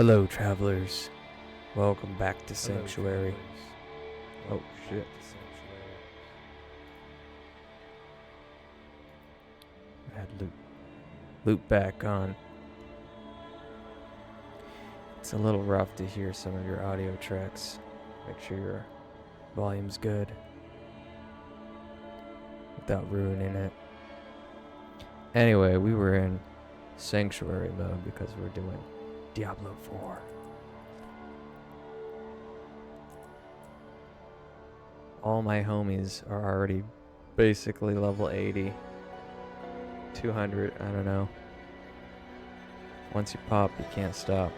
Hello, travelers. Welcome back to Sanctuary. Oh, shit. I had loop back on. It's a little rough to hear some of your audio tracks. Make sure your volume's good without ruining it. Anyway, we were in Sanctuary mode because we're doing Diablo 4. All my homies are already basically level 80. 200, I don't know. Once you pop, you can't stop.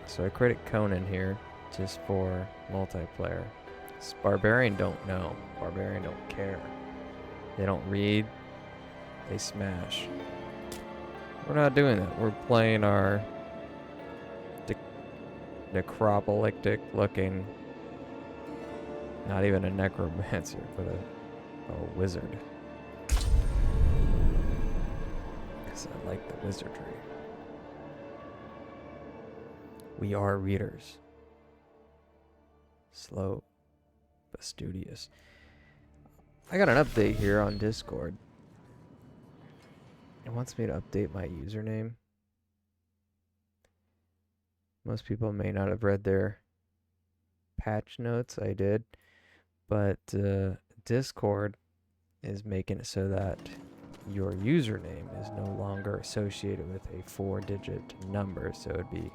So I created Conan here just for multiplayer. Barbarian don't know. Barbarian don't care. They don't read. They smash. We're not doing that. We're playing our necropolyptic looking, not even a necromancer, but a wizard. Because I like the wizardry. We are readers. Slow, but studious. I got an update here on Discord. It wants me to update my username. Most people may not have read their patch notes. I did. But Discord is making it so that your username is no longer associated with a 4-digit number. So it'd be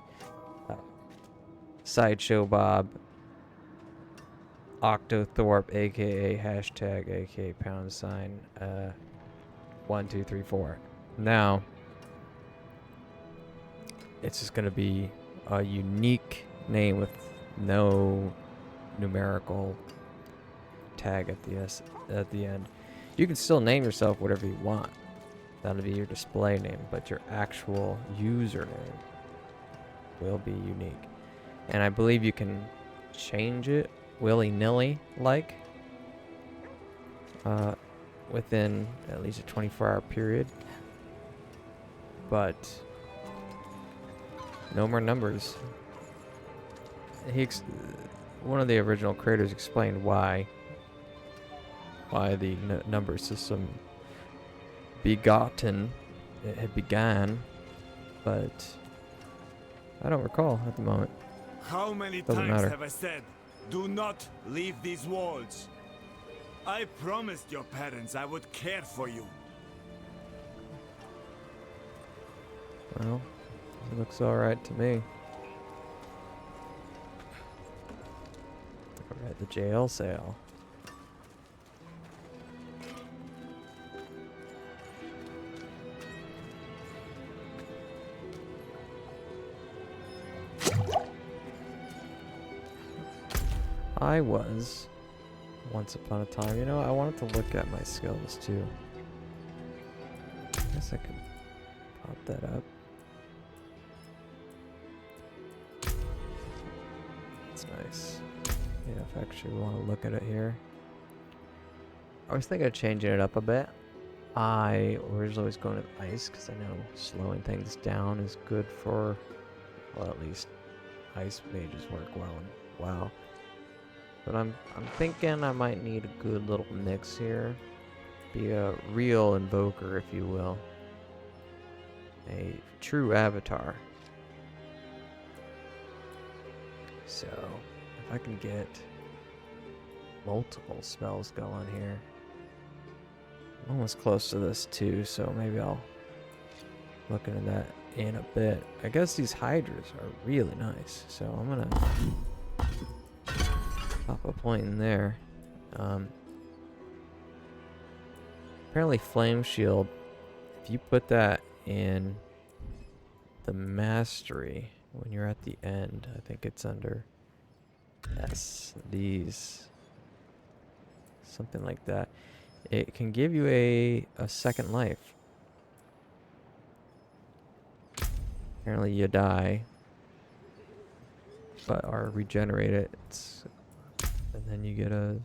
Sideshow Bob, Octothorpe, aka hashtag, aka #, 1234. Now, it's just going to be a unique name with no numerical tag at the end. You can still name yourself whatever you want. That'll be your display name, but your actual username will be unique. And I believe you can change it willy-nilly, like, within at least a 24-hour period. But no more numbers. One of the original creators explained why the number system it had began, but I don't recall at the moment. How many Doesn't times matter. have I said, do not leave these walls? I promised your parents I would care for you. Well, it looks alright to me. Alright, the jail cell. I was, once upon a time, I wanted to look at my skills too. I guess I could pop that up. That's nice. Yeah, if I actually want to look at it here. I was thinking of changing it up a bit. I originally was going to ice because I know slowing things down is good for, well, at least ice mages work well in WoW. But I'm thinking I might need a good little mix here. Be a real invoker, if you will. A true avatar. So, if I can get multiple spells going here. I'm almost close to this too, so maybe I'll look into that in a bit. I guess these hydras are really nice, so I'm gonna pop a point in there. Apparently flame shield, if you put that in the mastery when you're at the end, I think it's under these, something like that, it can give you a second life. Apparently you die but are regenerated, and then you get a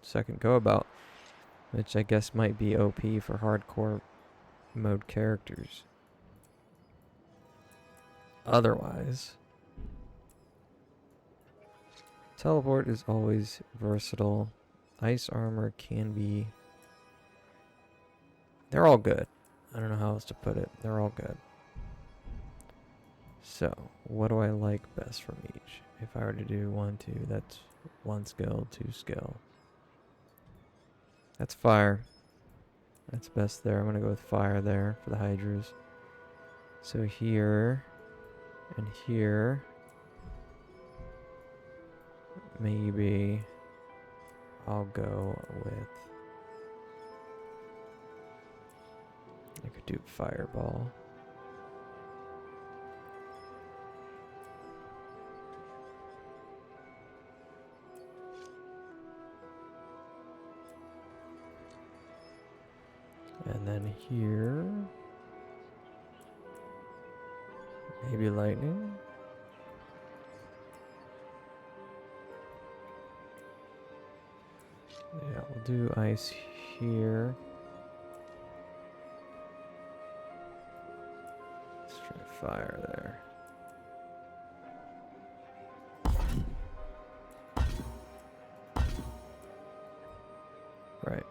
second go about, which I guess might be OP for hardcore mode characters. otherwise, teleport is always versatile. Ice armor can be... They're all good. I don't know how else to put it. They're all good. So, what do I like best from each? If I were to do 1, 2, that's 1 skill, 2 skill. That's fire. That's best there. I'm going to go with fire there for the Hydras. So here and here, maybe I'll go with... I could do fireball. And then here, maybe lightning. Yeah, we'll do ice here. Let's try fire there. Right.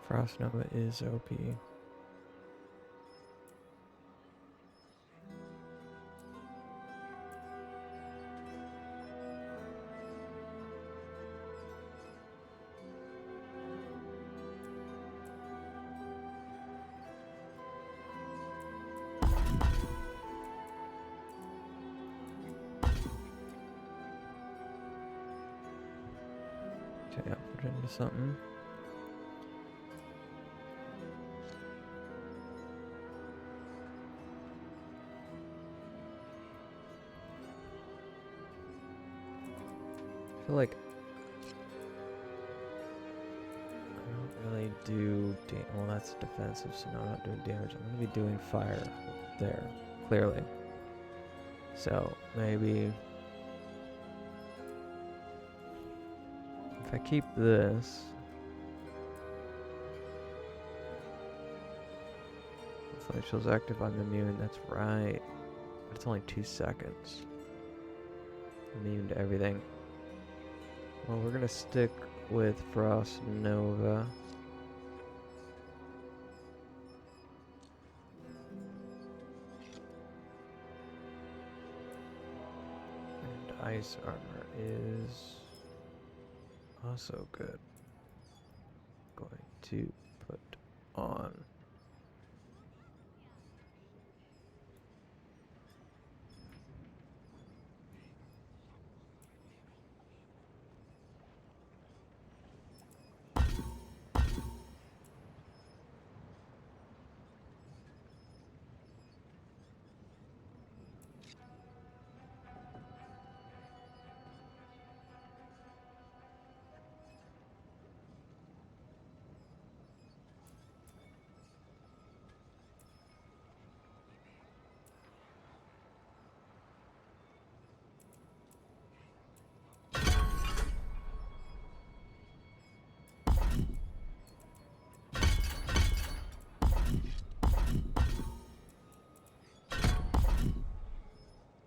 Frost Nova is OP. Okay, I'll put it into something. I feel like I don't really do well, that's defensive, so now I'm not doing damage. I'm gonna be doing fire there, clearly. So maybe if I keep this, if shows active, I'm immune. That's right. But it's only 2 seconds. Immune to everything. Well, we're gonna stick with Frost Nova. And Ice Armor is also good. Going to put on.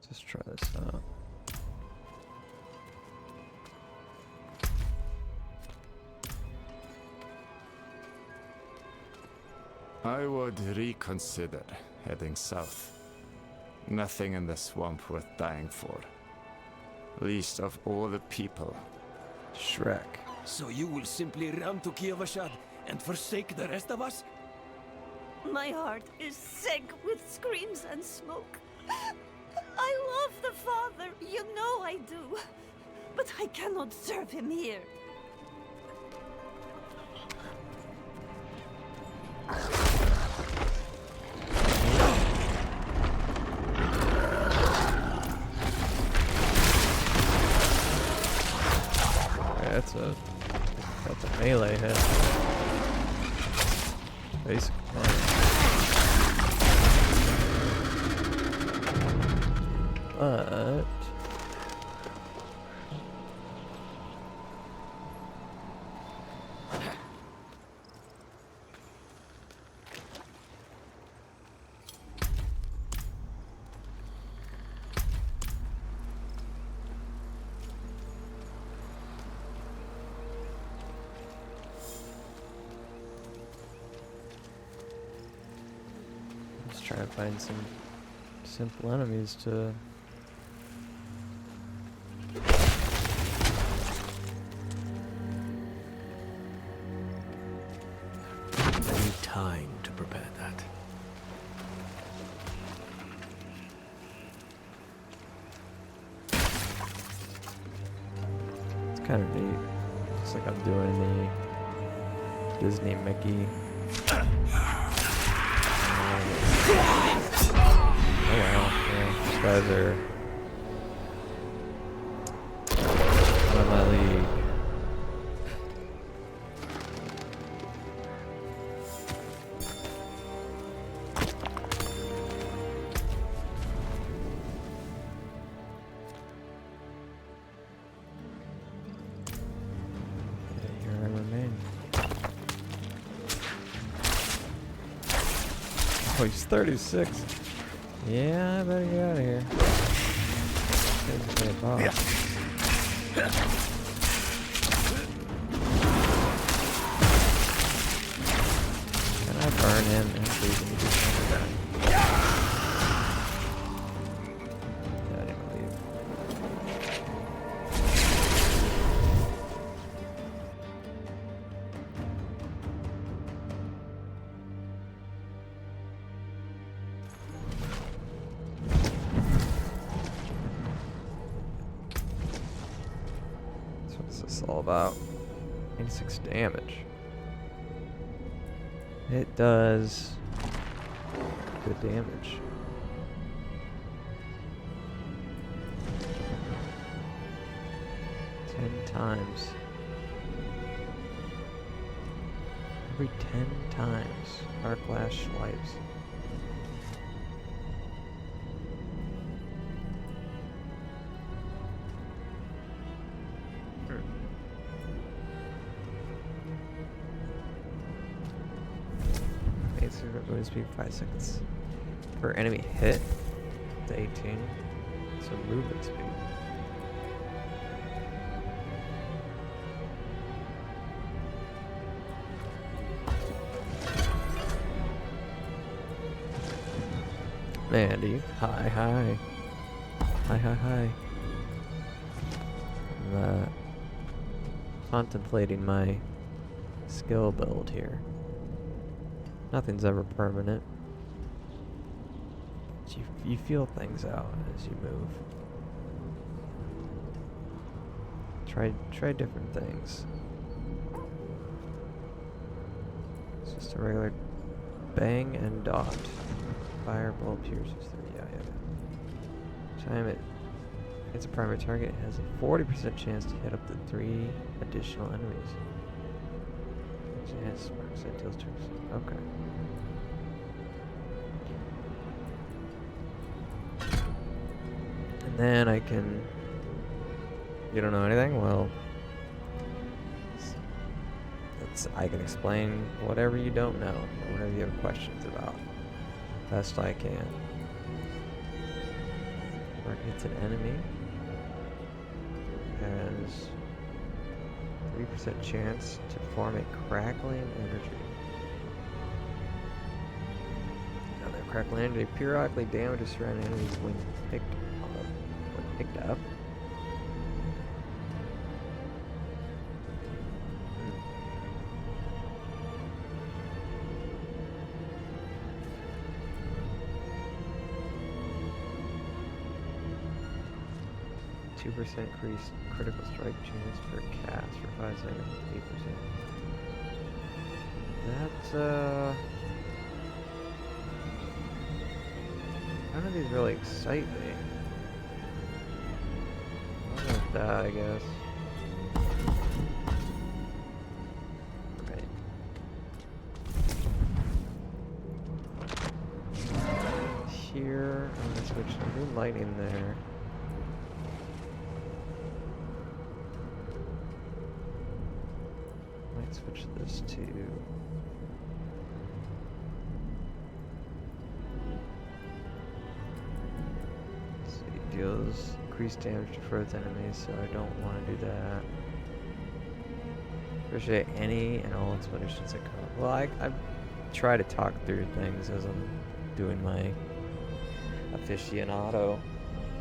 Let's try this out. I would reconsider heading south. Nothing in the swamp worth dying for. Least of all the people. Shrek. So you will simply run to Kievashad and forsake the rest of us? My heart is sick with screams and smoke. I love the father, you know I do. But I cannot serve him here. That's a melee hit. Basically. But trying to find some simple enemies to... I need time to prepare that. It's kind of neat. Looks like I'm doing the Disney Mickey. Oh wow, yeah, these guys are out of my league. Okay, here I remain. Oh, he's 36. Yeah, I better get out of here. This is a boss. Can I burn him and please let me do something like that? Yeah, I didn't believe. So what's this all about? 86 damage. It does good damage. Times. Every 10 times, Arc Lash swipes. Movement speed 5 seconds per enemy hit to 18. So movement speed. Man, dude. Hi, hi. Hi, hi, hi. I'm contemplating my skill build here. Nothing's ever permanent. But you feel things out as you move. Try different things. It's just a regular bang and dot. Fireball pierces through. Yeah. Time it's a primary target. It has a 40% chance to hit up to 3 additional enemies. Yes, percent deals 2%. Okay. And then I can... You don't know anything? Well... I can explain whatever you don't know, or whatever you have questions about. Best I can. Mark hits an enemy. Has 3% chance to form a crackling energy. Now that crackling energy periodically damages surrounding enemies when picked up. 2% increased critical strike chance per cast for 5 seconds, 8%. That's, none of these really excite me. I'll go with that, I guess. Right. Here, I'm gonna switch to new lighting there. Switch this to let's see, deals increased damage to further enemies, so I don't want to do that. Appreciate any and all explanations that come. Well, I try to talk through things as I'm doing my aficionado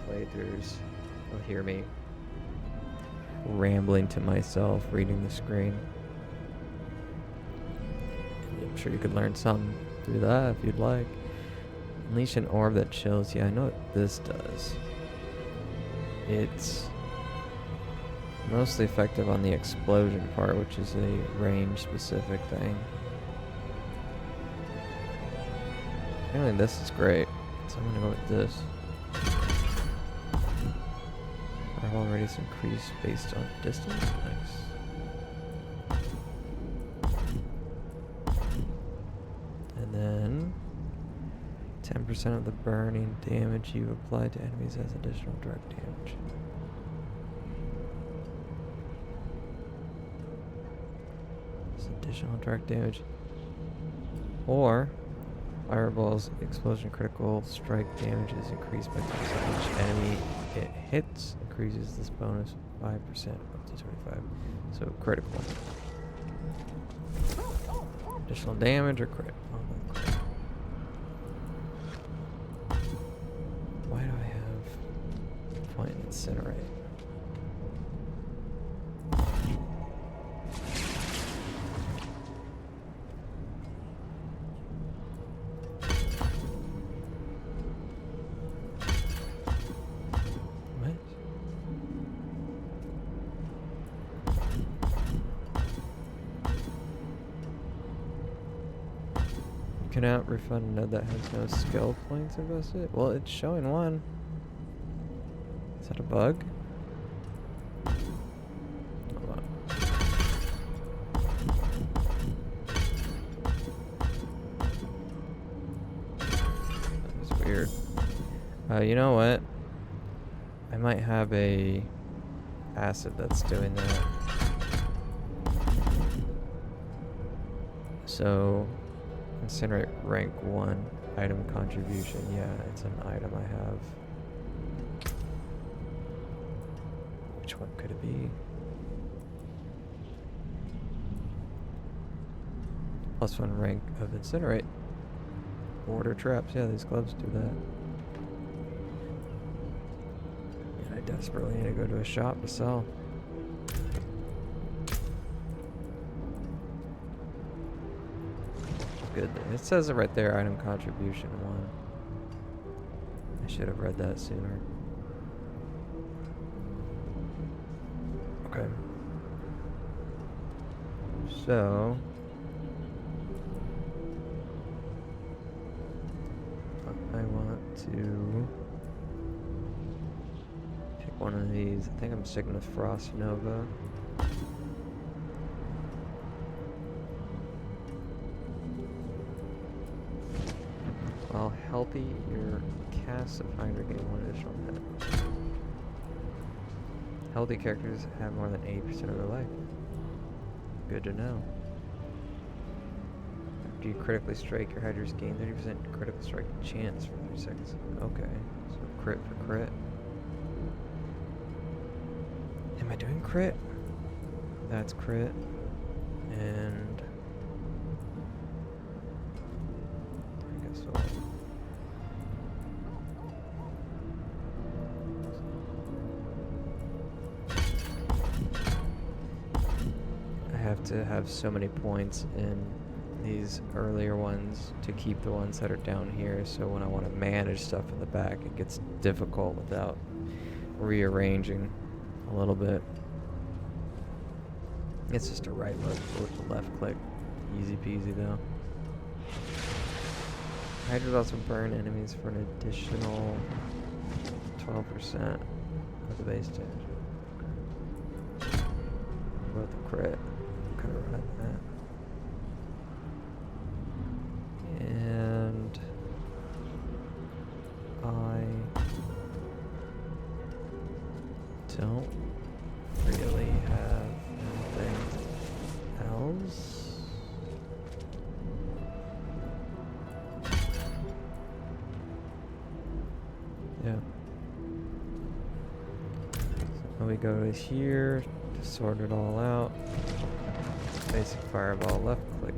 playthroughs, you'll hear me rambling to myself, reading the screen. I'm sure you could learn something through that if you'd like. Unleash an orb that chills. Yeah, I know what this does. It's mostly effective on the explosion part, which is a range-specific thing. Apparently this is great, so I'm gonna go with this. Fireball radius increase based on distance. Nice. And then 10% of the burning damage you apply to enemies has additional direct damage. It's additional direct damage. Or Fireball's explosion critical strike damage is increased by 10%. Each enemy it hits increases this bonus 5% up to 25. So critical. Additional damage or crit? Oh, crit. Why do I have point incinerate? Cannot refund a node that has no skill points invested. Well, it's showing one. Is that a bug? Hold on. That was weird. You know what? I might have a acid that's doing that. So incinerate rank 1 item contribution. Yeah, it's an item I have. Which one could it be? +1 rank of incinerate. Order traps. Yeah, these gloves do that. And I desperately need to go to a shop to sell. Good. It says it right there, item contribution 1. I should have read that sooner. Okay. So I want to pick one of these. I think I'm sticking with Frost Nova. While healthy, your cast of Hydra gain 1 additional hit. Healthy characters have more than 80% of their life. Good to know. After you critically strike, your Hydras gain 30% critical strike chance for 3 seconds. Okay, so crit for crit. Am I doing crit? That's crit. And I guess so. To have so many points in these earlier ones to keep the ones that are down here, so when I want to manage stuff in the back it gets difficult without rearranging a little bit. It's just a right left click, easy peasy though. Hydras also burn enemies for an additional 12% of the base damage. What about the crit? Kind of run that. And I don't really have anything else. Yeah. So we go to here to sort it all out. Basic fireball, left click.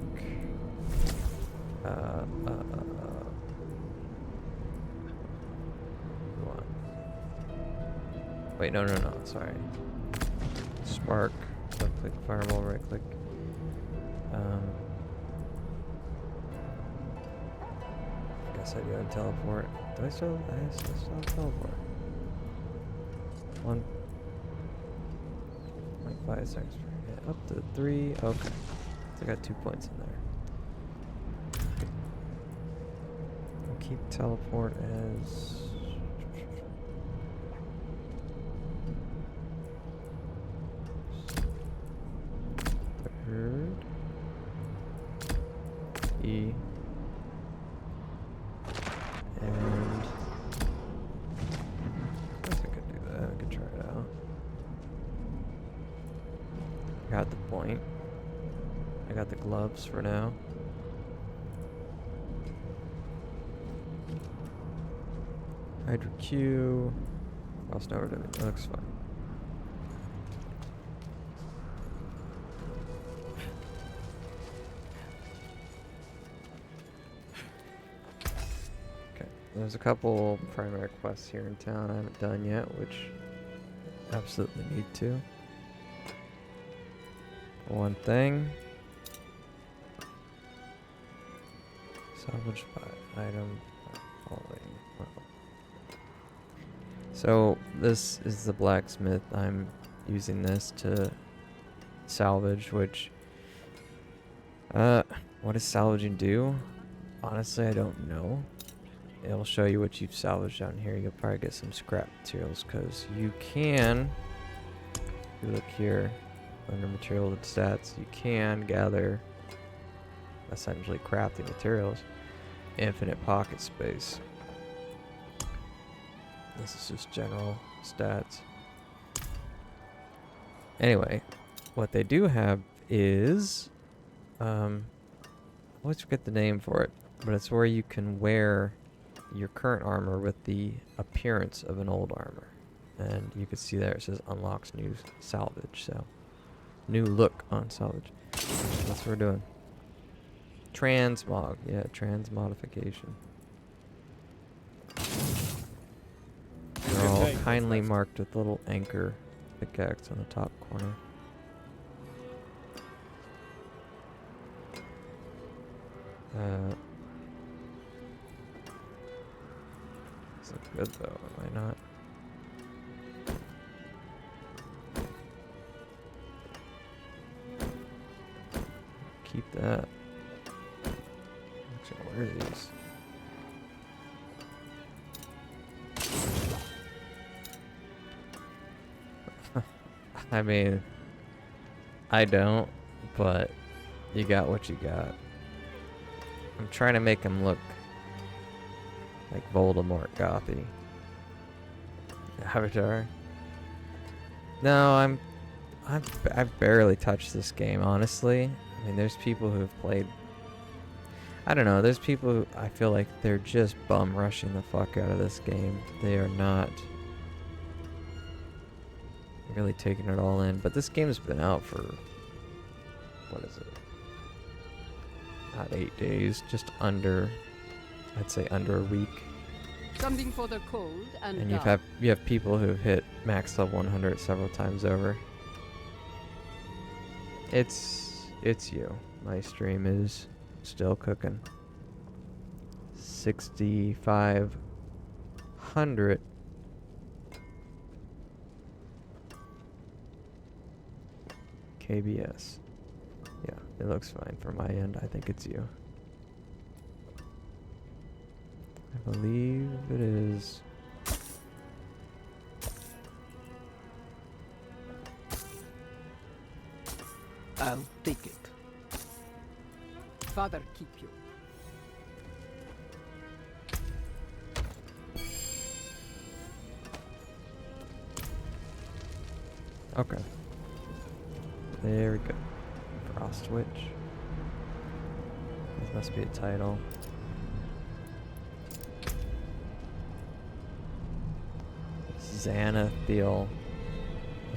Wait, no, no, no. Sorry. Spark. Left click. Fireball. Right click. Guess I do have teleport. Do I still? I still have teleport. 1.5 seconds. Yeah, up to 3. Okay. So I got 2 points in there. I'll keep teleport as. Third. E. And I guess I could do that. I could try it out. Got the point. I got the gloves for now. Hydro Q. Frost over to me. That looks fine. There's a couple primary quests here in town I haven't done yet, which absolutely need to. One thing. Salvage by item following. So this is the blacksmith. I'm using this to salvage, which what does salvaging do? Honestly, I don't know. It'll show you what you've salvaged down here. You'll probably get some scrap materials because you can, if you look here under material and stats, you can gather essentially crafting materials, infinite pocket space. This is just general stats. Anyway, what they do have is, I always forget the name for it, but it's where you can wear your current armor with the appearance of an old armor. And you can see there it says unlocks new salvage, so new look on salvage. That's what we're doing. Transmog, yeah, transmodification. They're all kindly marked with a little anchor pickaxe on the top corner. This looks good though, am I not? Keep that. Actually, where are these? I mean, I don't, but you got what you got. I'm trying to make him look like Voldemort gothy. Avatar. No, I've barely touched this game, honestly. I mean, there's people who've played. I don't know. There's people who I feel like they're just bum rushing the fuck out of this game. They are not really taking it all in. But this game's been out for, what is it? Not 8 days, just under, I'd say under a week. Something for the cold and you have people who've hit max level 100 several times over. It's you. My stream is still cooking. 6,500. KBS. Yeah, it looks fine from my end. I think it's you. I believe it is. I'll take it. Father keep you. Okay. There we go. Frost Witch. This must be a title. Xanathiel.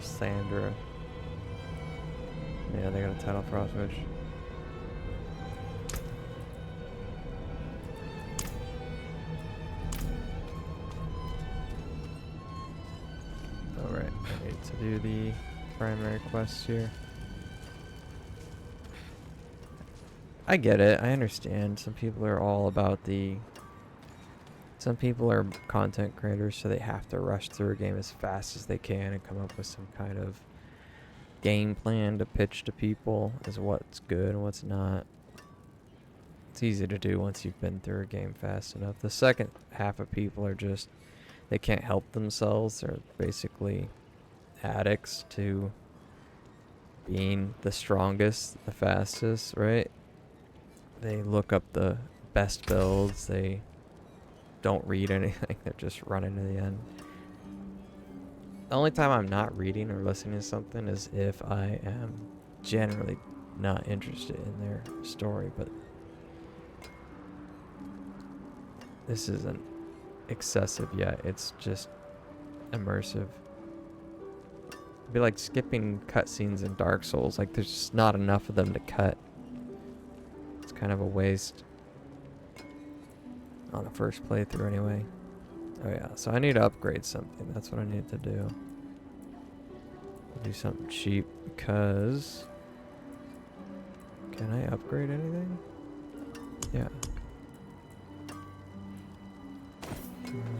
Sandra. Yeah, they got a title, Frost Witch. Alright. to do the primary quests here. I get it. I understand. Some people are all about the... Some people are content creators, so they have to rush through a game as fast as they can and come up with some kind of game plan to pitch to people as what's good and what's not. It's easy to do once you've been through a game fast enough. The second half of people are just... They can't help themselves. They're basically addicts to being the strongest, the fastest, right? They look up the best builds. They don't read anything. They're just running to the end. The only time I'm not reading or listening to something is if I am generally not interested in their story, but this isn't excessive yet. It's just immersive. It'd be like skipping cutscenes in Dark Souls. Like, there's just not enough of them to cut. It's kind of a waste on a first playthrough anyway. Oh yeah, so I need to upgrade something. That's what I need to do. Do something cheap because... Can I upgrade anything? Yeah.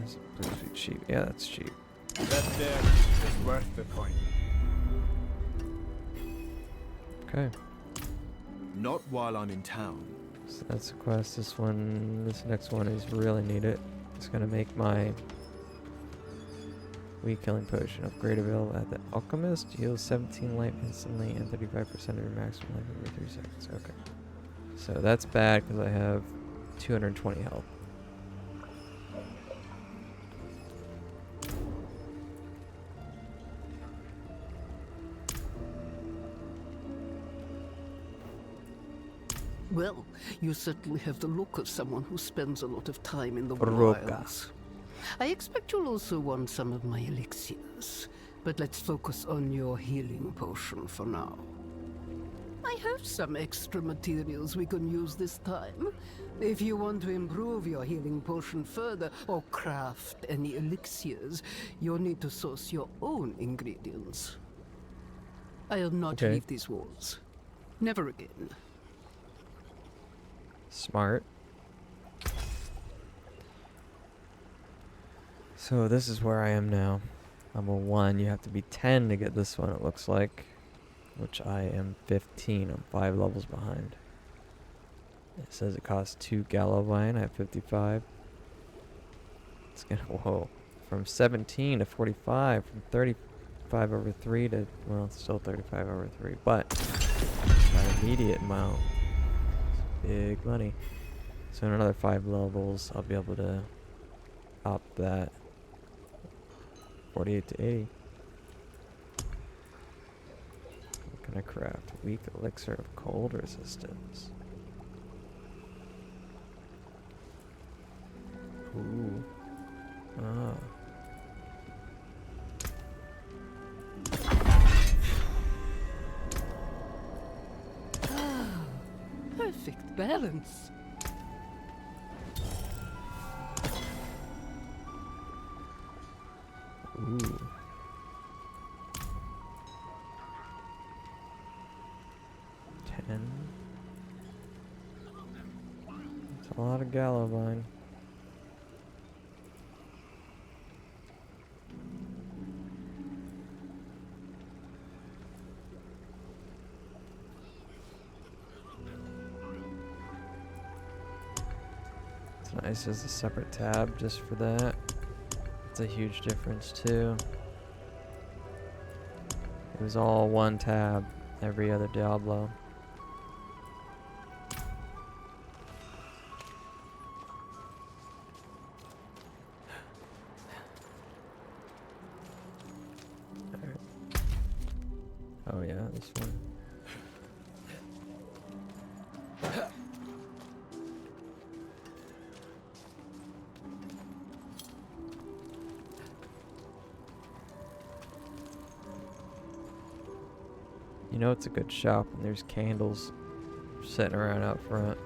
Supposed to be cheap. Yeah, that's cheap. That there is worth the coin. Okay. Not while I'm in town. So that's a quest. This next one is really needed. It's gonna make my weak killing potion upgrade available at the alchemist. Heals 17 life instantly and 35% of your maximum life every 3 seconds. Okay. So that's bad because I have 220 health. Well, you certainly have the look of someone who spends a lot of time in the Roka. wilds. I expect you'll also want some of my elixirs, but let's focus on your healing potion for now. I have some extra materials we can use this time. If you want to improve your healing potion further or craft any elixirs, you'll need to source your own ingredients. I'll not leave these walls. Never again. Smart. So this is where I am now. Level 1. You have to be 10 to get this one, it looks like. Which I am 15. I'm 5 levels behind. It says it costs 2 Galovine. I have 55. It's gonna... Whoa. From 17 to 45. From 35 over 3 to... Well, it's still 35 over 3. But by immediate amount. Big money. So in another 5 levels, I'll be able to up that 48 to 80. What can I craft? Weak elixir of cold resistance. Ooh. Ah. Perfect balance. Ooh. That's a lot of Galovine. It's nice as a separate tab just for that. It's a huge difference too. It was all one tab every other Diablo. Alright. Oh yeah, this one. You know it's a good shop when there's candles sitting around out front.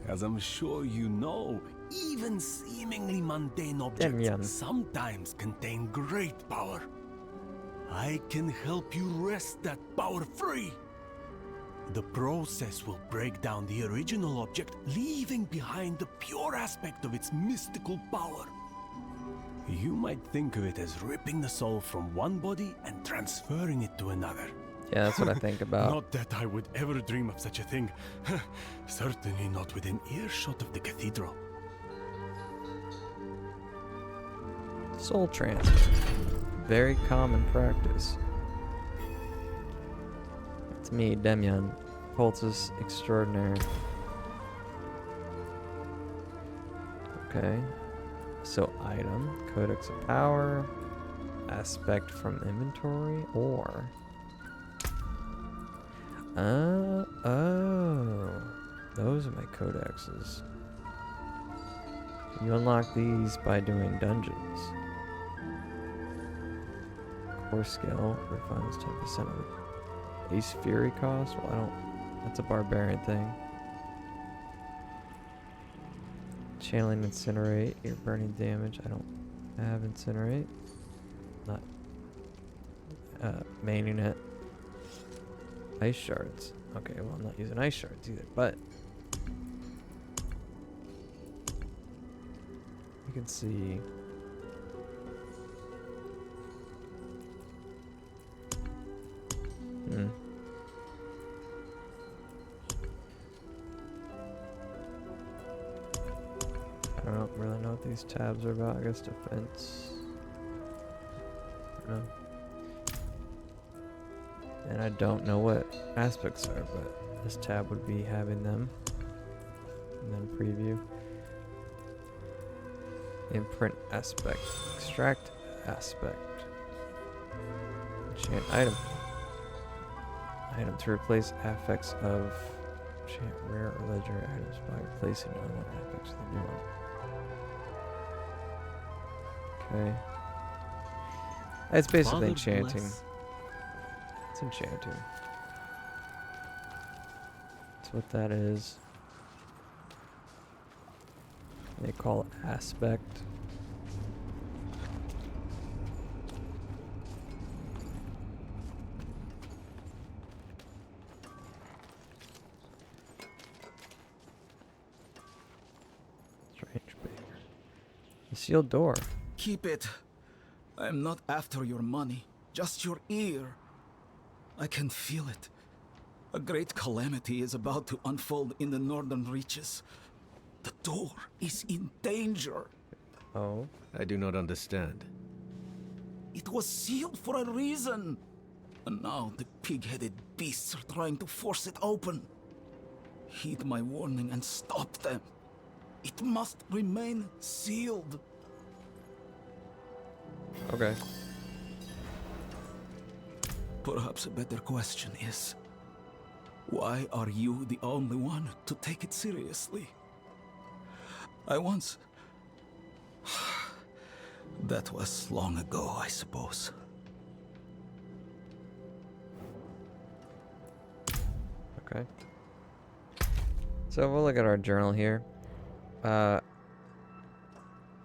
As I'm sure you know, even seemingly mundane Demian. objects sometimes contain great power. I can help you wrest that power free. The process will break down the original object, leaving behind the pure aspect of its mystical power. You might think of it as ripping the soul from one body and transferring it to another. Yeah, that's what I think about. Not that I would ever dream of such a thing. Certainly not within earshot of the cathedral. Soul transfer. Very common practice. It's me, Demian, Cultus Extraordinaire. Okay. So item, Codex of Power, aspect from inventory, or... oh. Those are my codexes. You unlock these by doing dungeons. Core skill refunds 10% of the Ace Fury cost. Well, I don't... that's a barbarian thing. Channeling Incinerate, you're burning damage. I don't have Incinerate. Not maining it. Ice Shards. Okay, well, I'm not using Ice Shards either, but you can see I don't really know what these tabs are about. I guess defense. No. And I don't know what aspects are, but this tab would be having them. And then preview. Imprint aspect. Extract aspect. Enchant item. Item to replace affects of enchant rare or legendary items by replacing normal affects with a new one. Okay. It's basically enchanting. It's enchanting. That's what that is. They call it aspect. Strange behavior. The sealed door. Keep it. I'm not after your money, just your ear. I can feel it. A great calamity is about to unfold in the northern reaches. The door is in danger. Oh. I do not understand. It was sealed for a reason. And now the pig-headed beasts are trying to force it open. Heed my warning and stop them. It must remain sealed. Okay. Perhaps a better question is, why are you the only one to take it seriously? I once... That was long ago, I suppose. Okay. So we'll look at our journal here.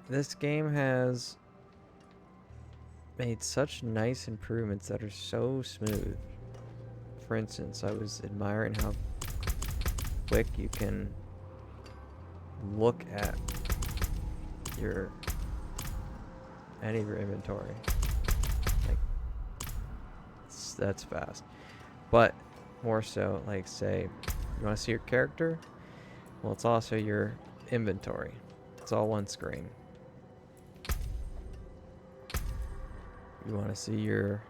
This game has made such nice improvements that are so smooth. For instance, I was admiring how quick you can look at any of your inventory. Like, that's fast. But more so, like, say you want to see your character, well, it's also your inventory. It's all one screen. You want to see your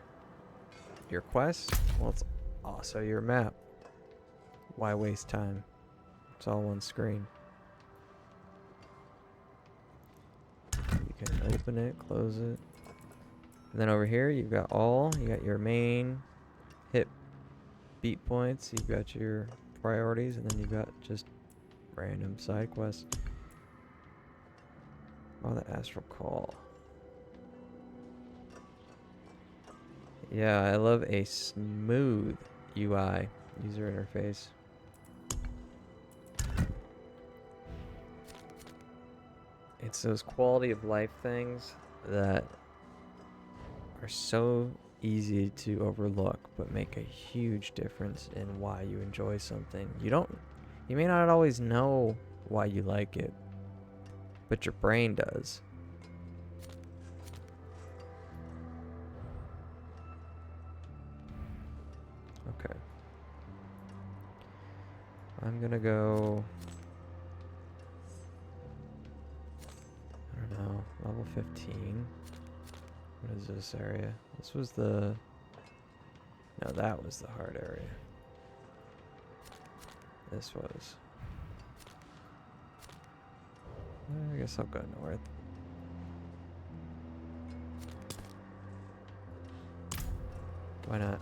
quest, well, it's also your map. Why waste time? It's all one screen. You can open it, close it. And then over here, you've got you got your main hit beat points, you've got your priorities, and then you've got just random side quests. Oh, the Astral Call. Yeah, I love a smooth UI, user interface. It's those quality of life things that are so easy to overlook, but make a huge difference in why you enjoy something. You may not always know why you like it, but your brain does. Okay. I'm gonna go, I don't know, level 15. What is this area? This was the, no, that was the hard area. This was. I guess I'll go north. Why not?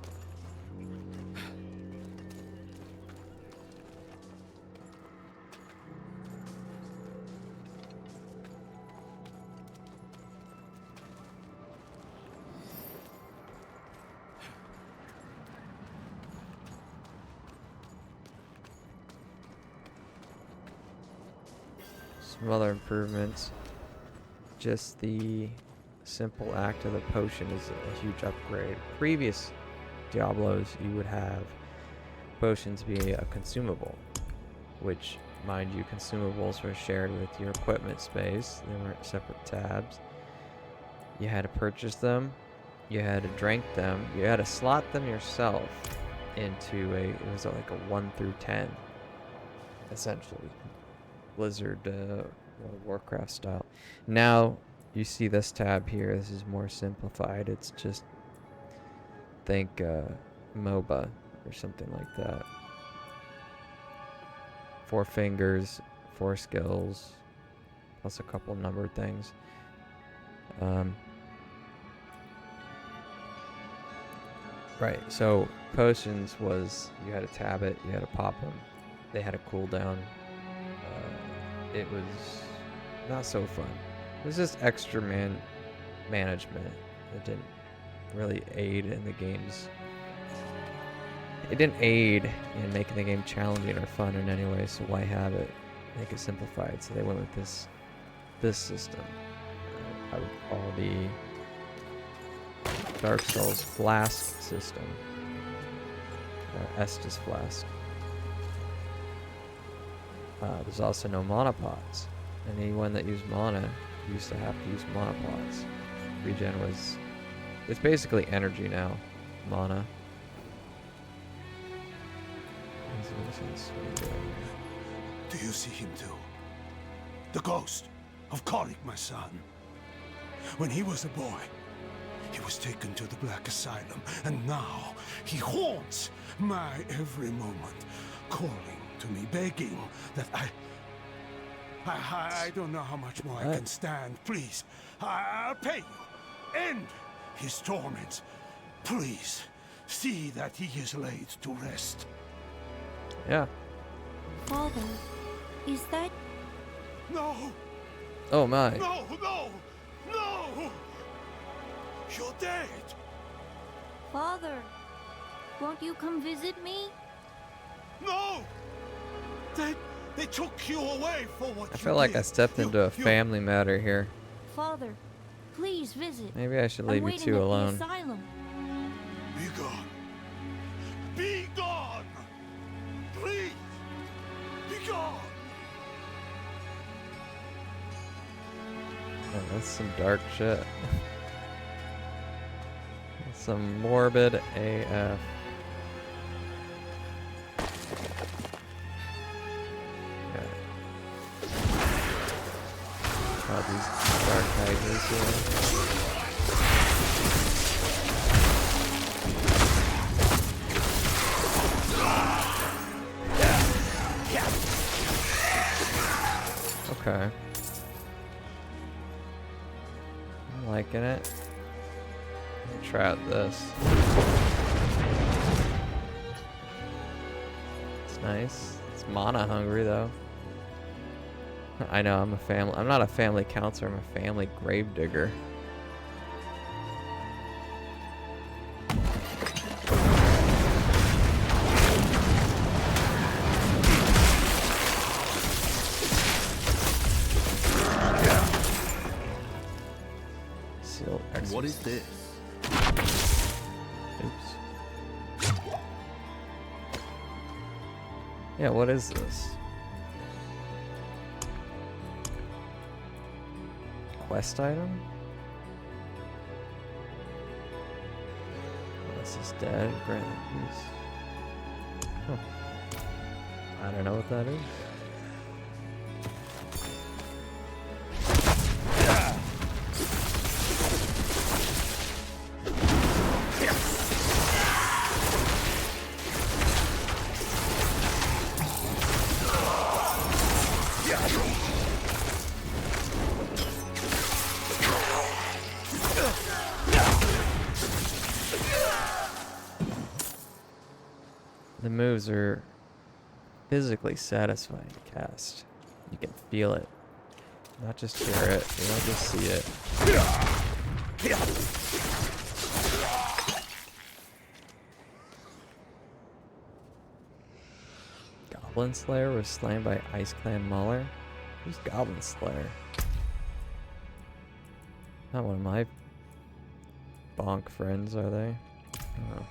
Some other improvements. Just the simple act of the potion is a huge upgrade. Previous Diablos, you would have potions be a consumable, which, mind you, consumables were shared with your equipment space. They weren't separate tabs. You had to purchase them, you had to drink them, you had to slot them yourself into it was like a 1 through 10, essentially. Blizzard World of Warcraft style. Now you see this tab here. This is more simplified. It's just think MOBA or something like that. 4 fingers, 4 skills, plus a couple numbered things. Right. So potions was you had to tab it, you had to pop them. They had a cooldown. It was not so fun. It was just extra management. It didn't really aid in the game's. It didn't aid in making the game challenging or fun in any way. So why have it? Make it simplified. So they went with this system. I would call the Dark Souls Flask system. Estus Flask. There's also no mana pots. Anyone that used mana used to have to use mana pots. Regen was... It's basically energy now. Mana. Do you see him too? The ghost of Kolik, my son. When he was a boy, he was taken to the Black Asylum, and now he haunts my every moment, calling to me, begging that I don't know how much more I can stand. Please, I'll pay you. End his torments. Please, see that he is laid to rest. Yeah. Father, is that... No! Oh my. No! No! No! You're dead! Father, won't you come visit me? No! They took you away for what I feel like I stepped into a family matter here. Father, please visit. Maybe I should I'm leave you waiting two at the alone. asylum. Be gone. Be gone! Please! Be gone! Oh, that's some dark shit. Some morbid AF. God, these dark tigers here. Okay. I'm liking it. Try out this. It's nice. It's mana hungry though. I know I'm not a family counselor, I'm a family grave digger. is this? Oops. Yeah, what is this? Quest item? This is dead. Grant peace. Huh. I don't know what that is. The moves are physically satisfying to cast. You can feel it. Not just hear it, you don't just see it. Goblin Slayer was slain by Ice Clan Mauler? Who's Goblin Slayer? Not one of my bonk friends, are they? Oh.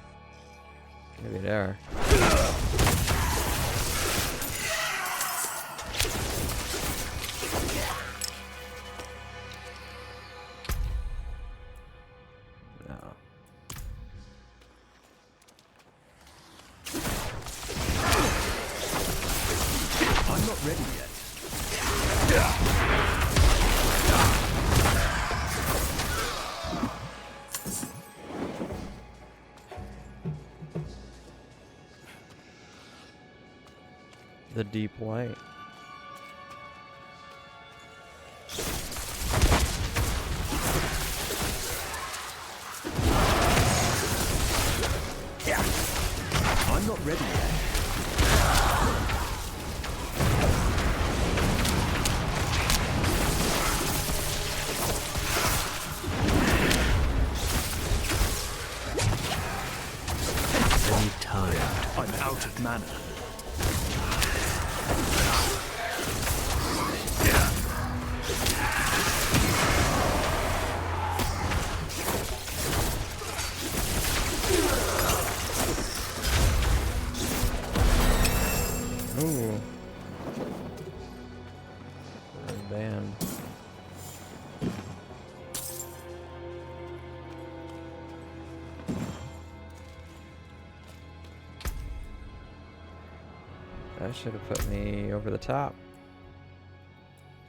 Maybe they are. No. I'm not ready yet. The deep white. I'm not ready yet. Any time. I'm out of mana. Ooh. Banned. That should have put me over the top.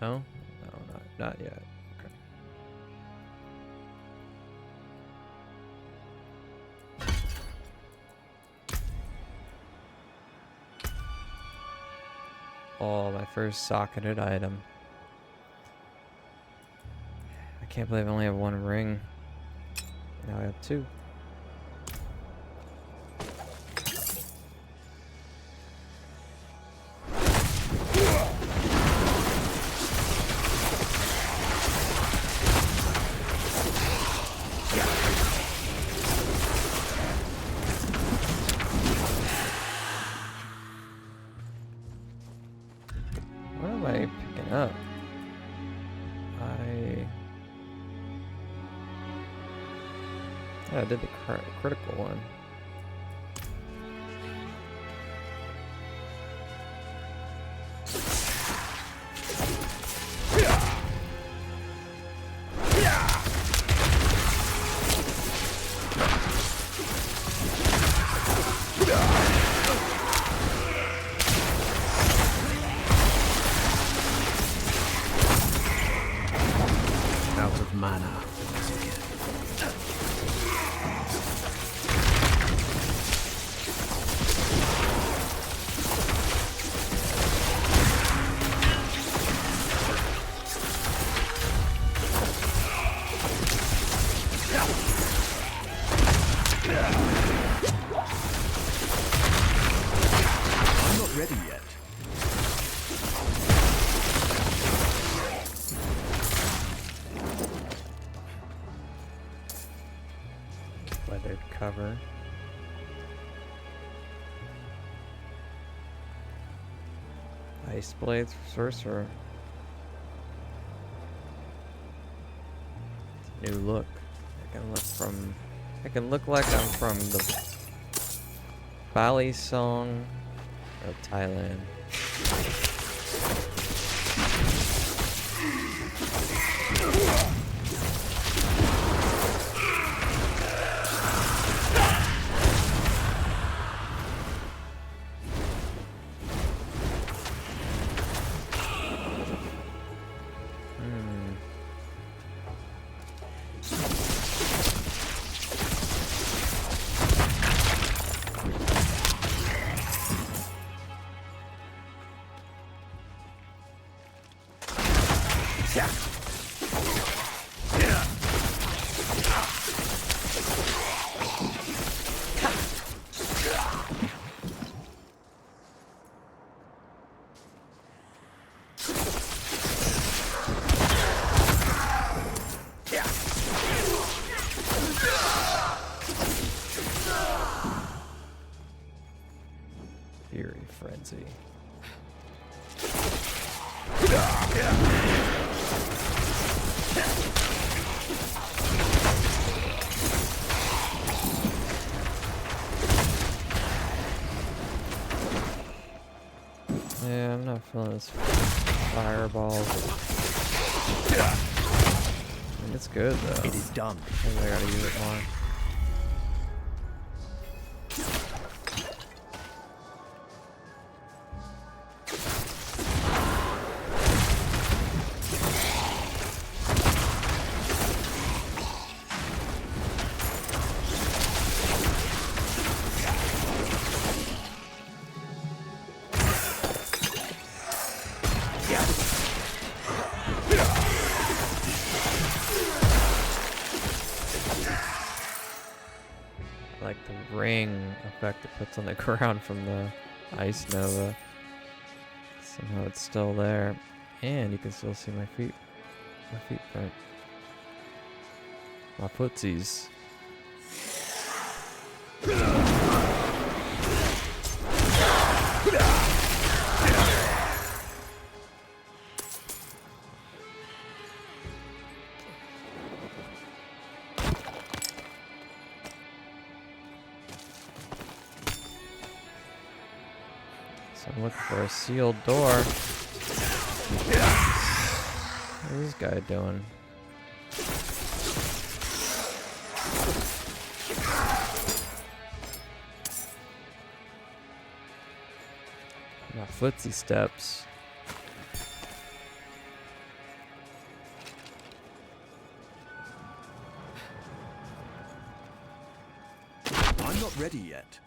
No? No, not yet. Okay. Oh, my first socketed item. I can't believe I only have one ring. Now I have two. What am I picking up? I did the critical one. Out of mana. I'm not ready yet. Weathered cover. Ice blades for sorcerer. New look. I can look like I'm from the Bali song of Thailand. Fury Frenzy. Yeah, I'm not feeling this fireball. I mean, it's good though. It is done. Maybe I gotta use it more. Like the ring effect it puts on the ground from the ice nova. Somehow it's still there. And you can still see my feet print. My footsies. So I'm looking for a sealed door. What is this guy doing? My footsie steps. I'm not ready yet.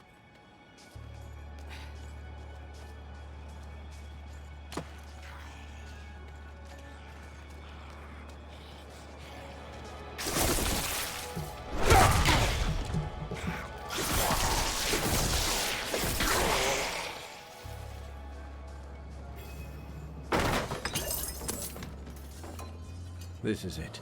This is it.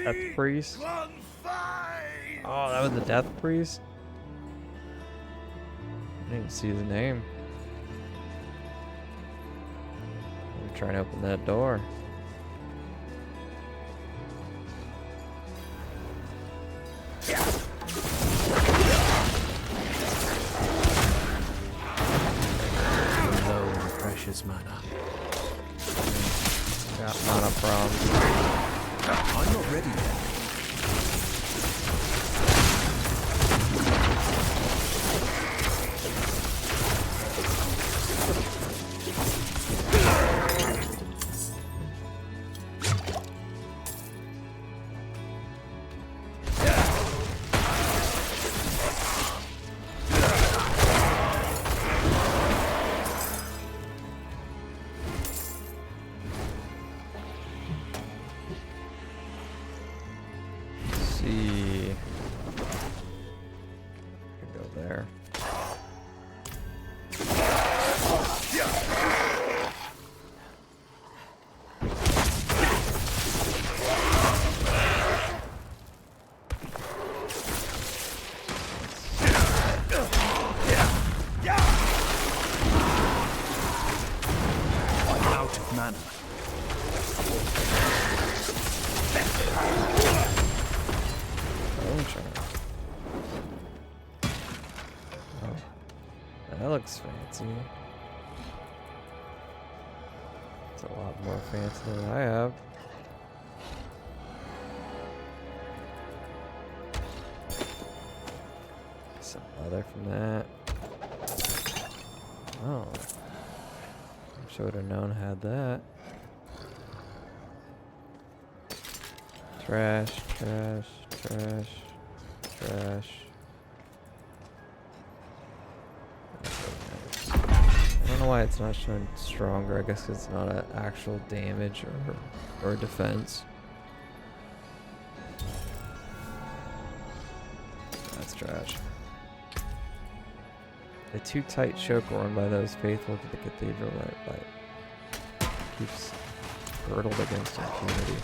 Death Priest? Oh, that was the Death Priest? I didn't see his name. I'm trying to open that door. Low on precious mana. Got mana problems. I'm not ready yet. see. Could go there. I'm out of mana. Oh, that looks fancy. It's a lot more fancy than I have. Some leather from that. Oh. I should have known I had that. Trash, trash, trash, trash. I don't know why it's not showing stronger. I guess it's not an actual damage or defense. That's trash. The too tight choke worn by those faithful to the cathedral light keeps girdled against impunity.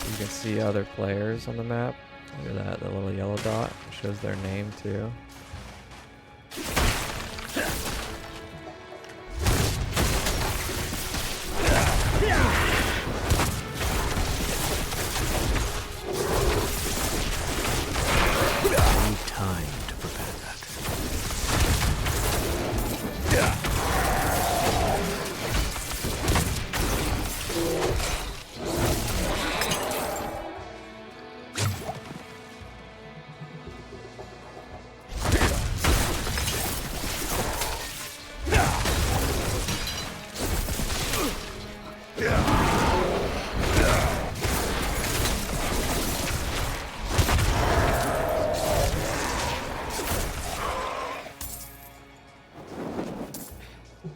You can see other players on the map. Look at that, the little yellow dot shows their name too. I need time to prepare that.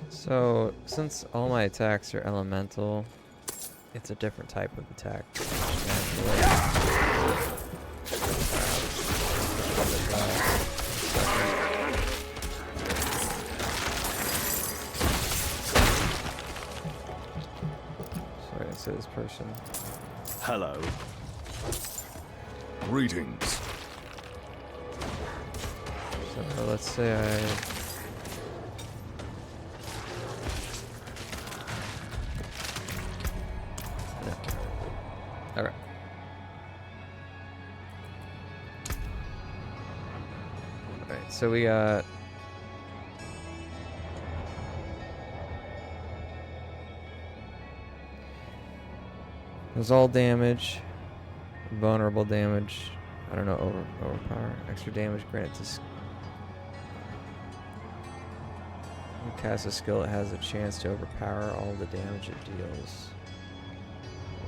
So, since all my attacks are elemental, it's a different type of attack. Sorry, I said this person. Hello. Greetings. So, let's say I... Alright. Alright, so we got... There's all damage, vulnerable damage, I don't know, overpower, extra damage granted to... When you cast a skill, it has a chance to overpower all the damage it deals.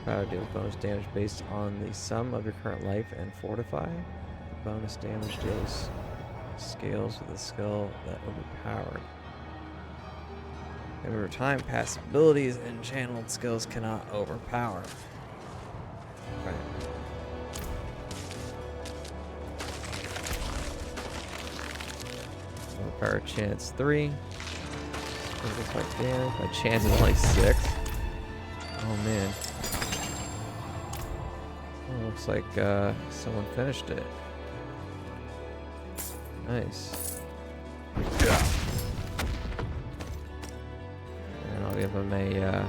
Power deals bonus damage based on the sum of your current life and fortify. The bonus damage deals scales with a skill that overpowered. Over time, passive abilities and channeled skills cannot overpower. Right. Overpower chance 3. Looks like damage. My chance is only 6. Oh man. Oh, looks like someone finished it. Nice. And I'll give him a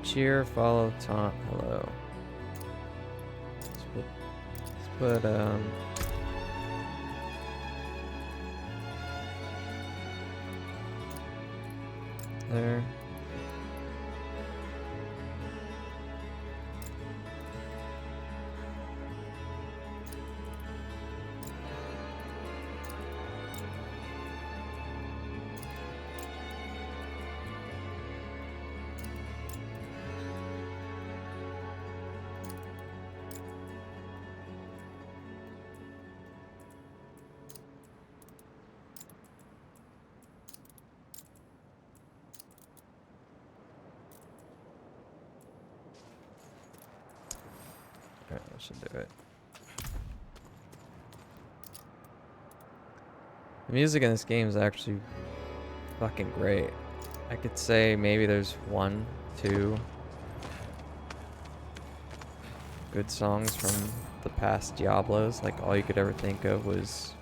cheer, follow, taunt, hello. Let's put there. That should do it. The music in this game is actually fucking great. I could say maybe there's 1, 2 good songs from the past Diablos. Like all you could ever think of was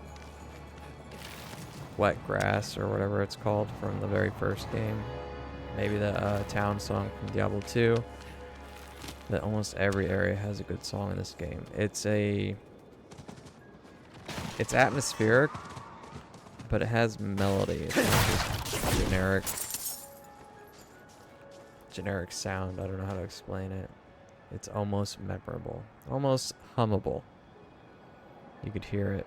Wet Grass or whatever it's called from the very first game. Maybe the town song from Diablo 2. That almost every area has a good song in this game. It's atmospheric, but it has melody. It's not just generic sound. I don't know how to explain it. It's almost memorable, almost hummable. You could hear it.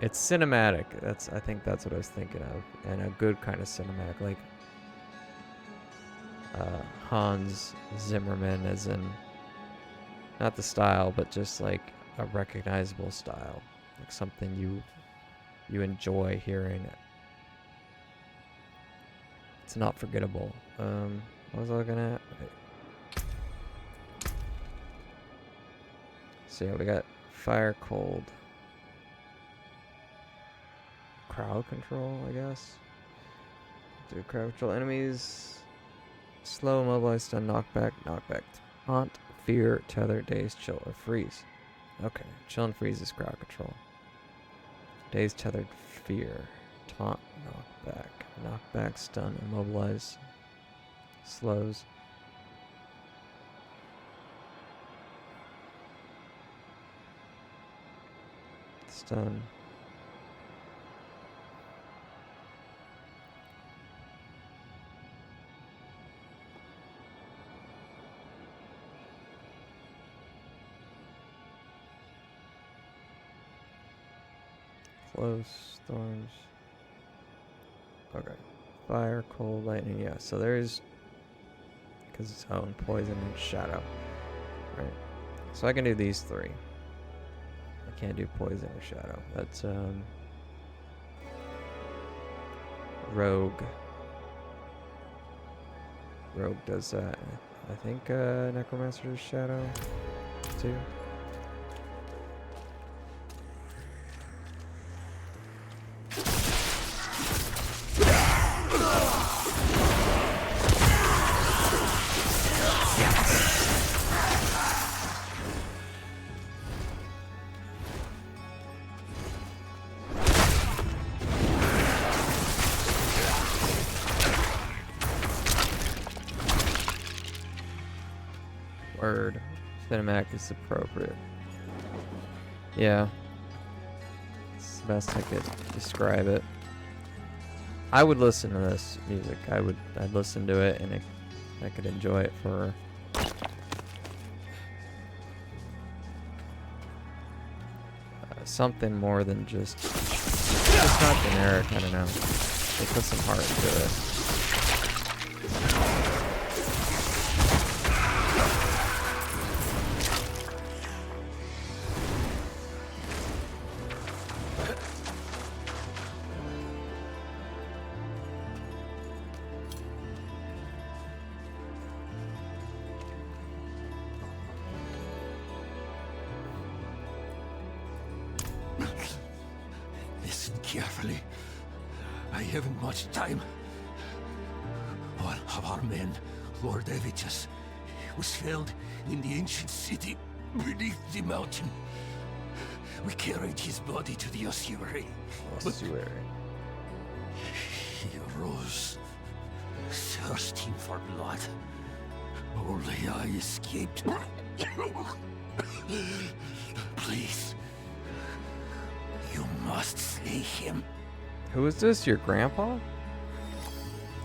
It's cinematic. I think that's what I was thinking of, and a good kind of cinematic, like Hans Zimmerman, as in not the style, but just like a recognizable style, like something you enjoy hearing. It's not forgettable. What was I looking at? Wait. So yeah, we got fire, cold, crowd control, I guess. Do crowd control enemies. Slow, immobilize, stun, knockback, taunt, fear, tether, daze, chill, or freeze. Okay, chill and freeze is crowd control. Daze, tethered, fear, taunt, knockback, stun, immobilize, slows. Stun. Close, storms. Okay. Fire, cold, lightning. Yeah, so there's... because it's own poison and shadow. Right. So I can do these 3. I can't do poison or shadow. That's, Rogue. Rogue does that. I think, Necromancer does shadow, too. Word. Cinematic is appropriate. Yeah. It's the best I could describe it. I would listen to this music. I'd listen to it, and I could enjoy it for something more than just not generic. I don't know. They put some heart into it. Listen carefully. I haven't much time. One of our men, Lord Evitus, was felled in the ancient city beneath the mountain. We carried his body to the ossuary. Ossuary. He arose, thirsting for blood. Only I escaped. Please, you must slay him. Who is this? Your grandpa?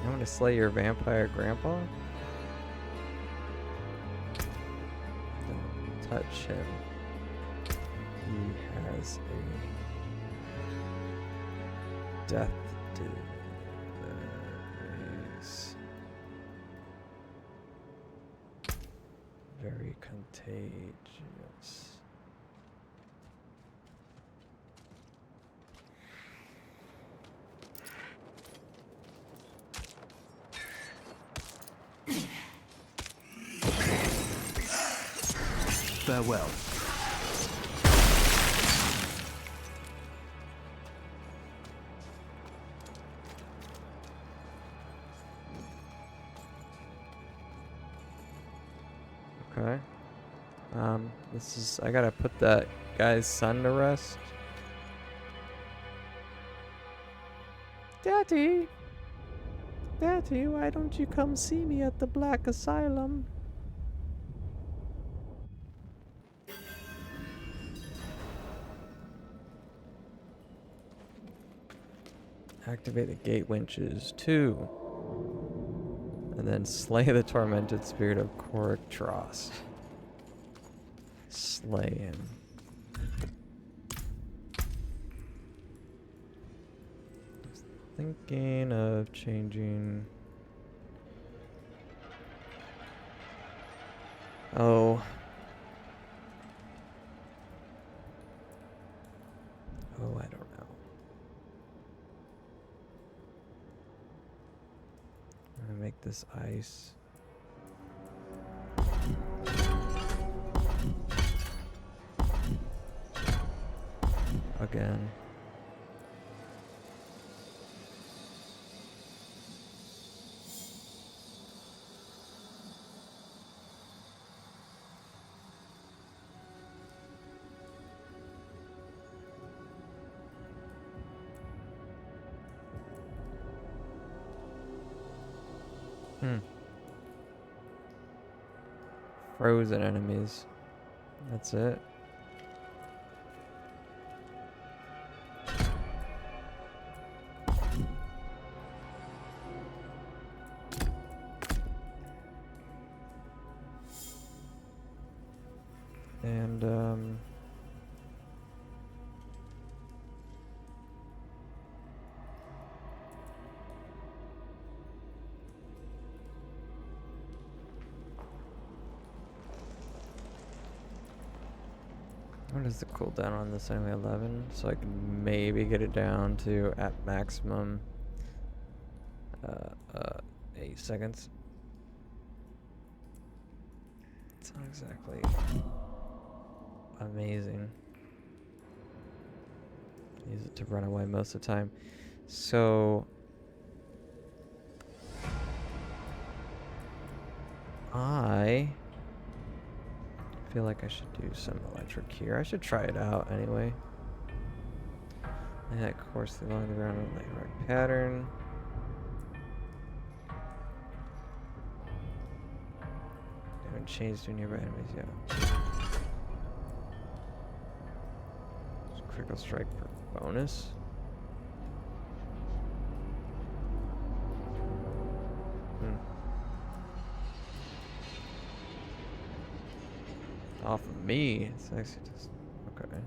I'm gonna slay your vampire grandpa? Don't touch him. He has a death disease. Very contagious. Farewell. Okay. This is... I gotta put that guy's son to rest. Daddy! Daddy, why don't you come see me at the Black Asylum? Activate the gate winches. 2. And then slay the tormented spirit of Cortros. Slay him. Thinking of changing. Oh. Oh, I don't know. I'm gonna make this ice. Again. Frozen enemies. That's it. And what is the cooldown on this anyway? 11, so I can maybe get it down to at maximum 8 seconds. It's not exactly amazing. Use it to run away most of the time. So I feel like I should do some electric here. I should try it out anyway. And that course along the ground with like right pattern. Haven't changed to nearby enemies yet. Critical strike for bonus. Off of me. It's actually just okay.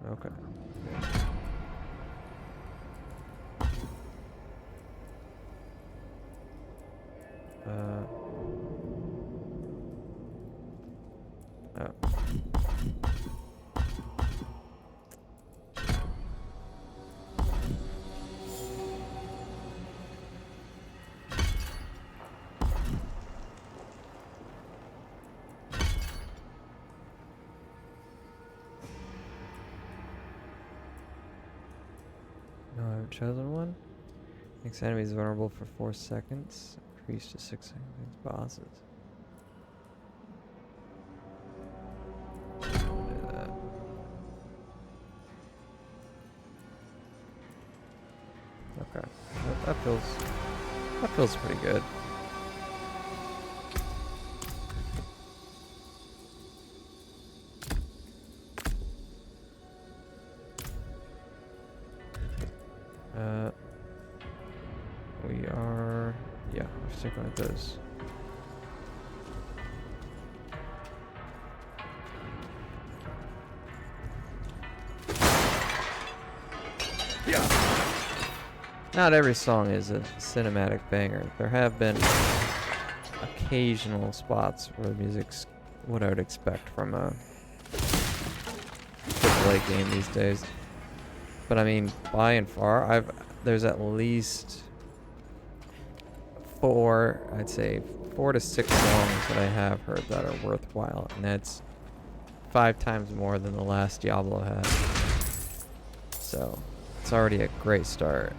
Okay. Oh. No, I haven't chosen one. Makes enemies vulnerable for 4 seconds. Increase to 6 seconds against bosses. Do that. Okay. That feels pretty good. We are, yeah, we're sticking with this. Yeah. Not every song is a cinematic banger. There have been occasional spots where the music's what I would expect from a AAA game these days. But I mean, by and far, there's at least 4 to 6 songs that I have heard that are worthwhile, and that's 5 times more than the last Diablo had. So it's already a great start.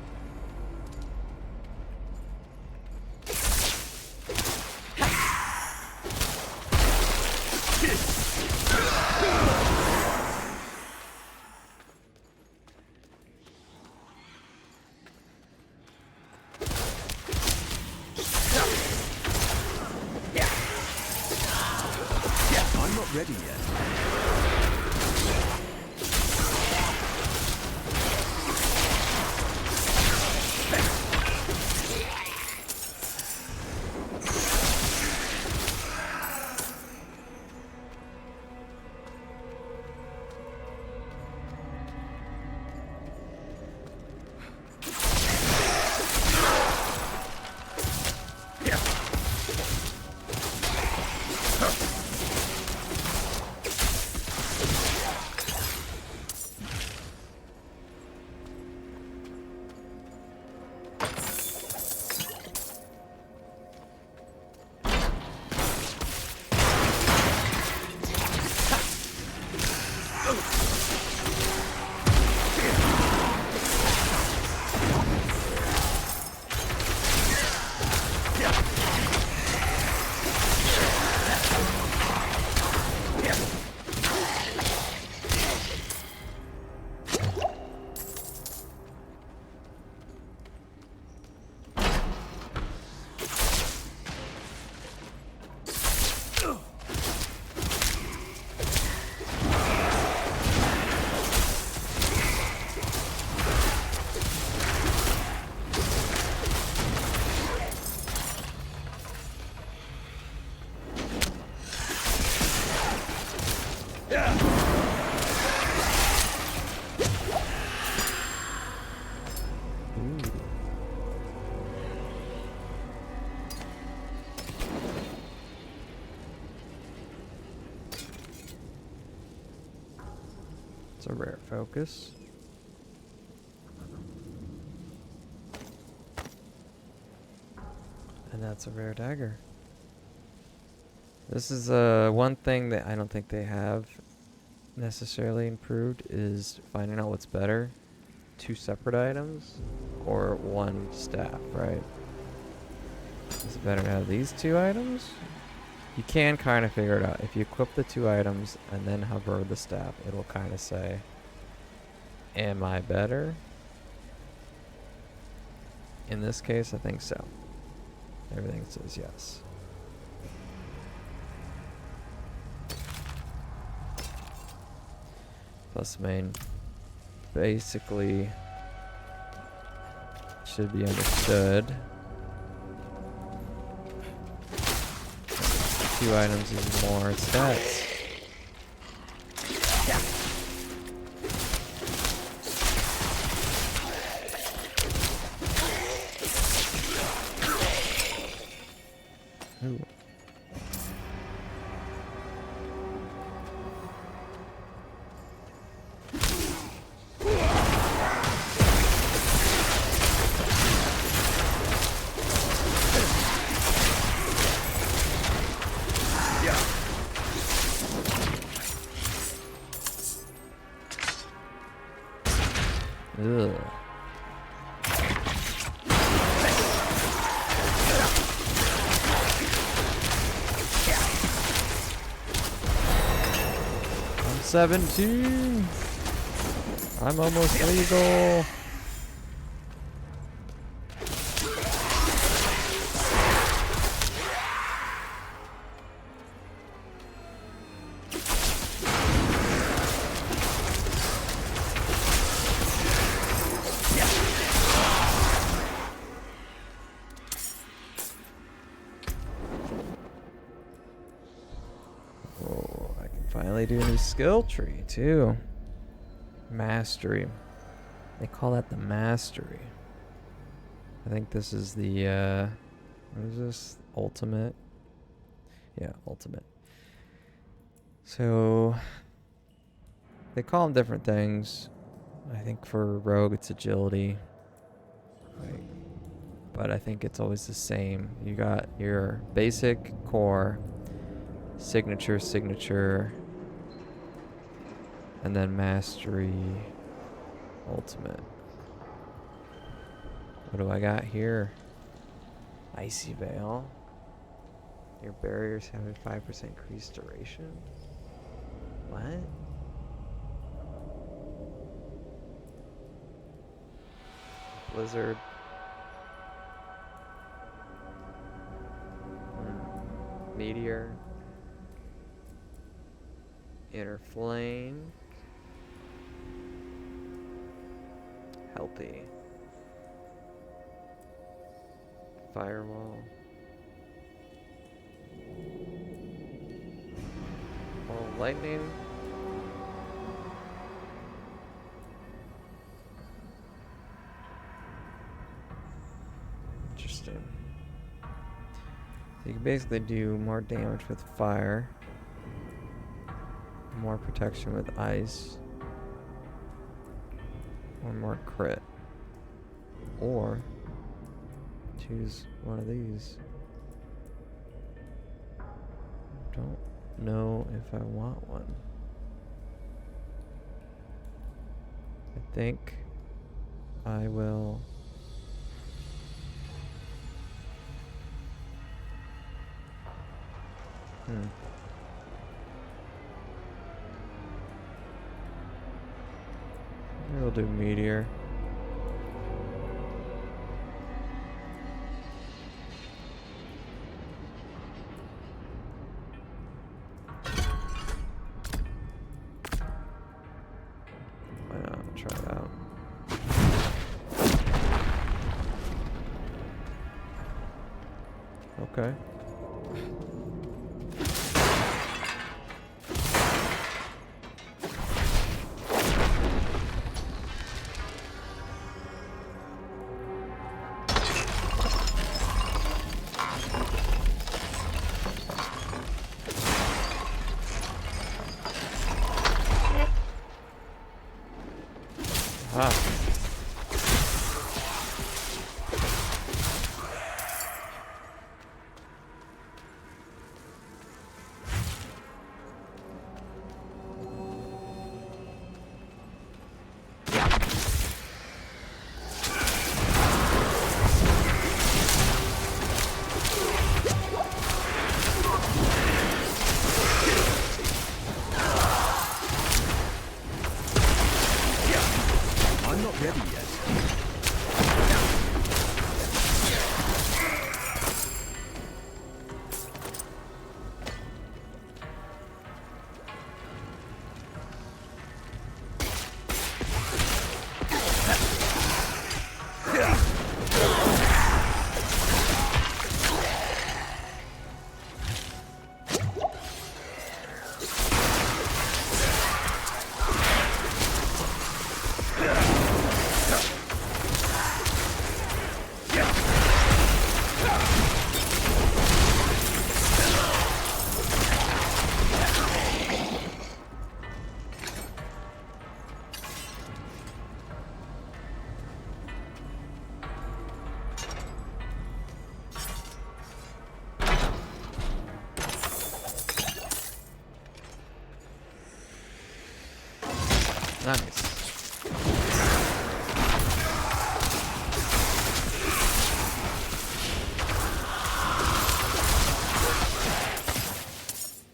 I'm not ready yet. It's a rare focus. And that's a rare dagger. This is one thing that I don't think they have necessarily improved is finding out what's better. 2 separate items or 1 staff, right? Is it better to have these 2 items? You can kind of figure it out. If you equip the 2 items and then hover the staff, it'll kind of say, am I better? In this case, I think so. Everything says yes. Plus main basically should be understood. 2 items is more stats. Ooh. Ugh. I'm 17. I'm almost legal. Oh, I can finally do a new skill tree too. Mastery. They call that the mastery. I think this is the what is this? Ultimate. Yeah, ultimate. So they call them different things. I think for rogue it's agility. Right. But I think it's always the same. You got your basic core, signature, and then mastery, ultimate. What do I got here? Icy Veil. Your barriers have a 5% increased duration? What? Blizzard. Meteor. Inner flame. Healthy. Firewall. Oh, lightning. Interesting. So you can basically do more damage with fire, more protection with ice, or more crit. Or choose one of these. Don't know if I want one. I think I will. Maybe we'll do meteor. Why not? Try it out. Okay. Nice.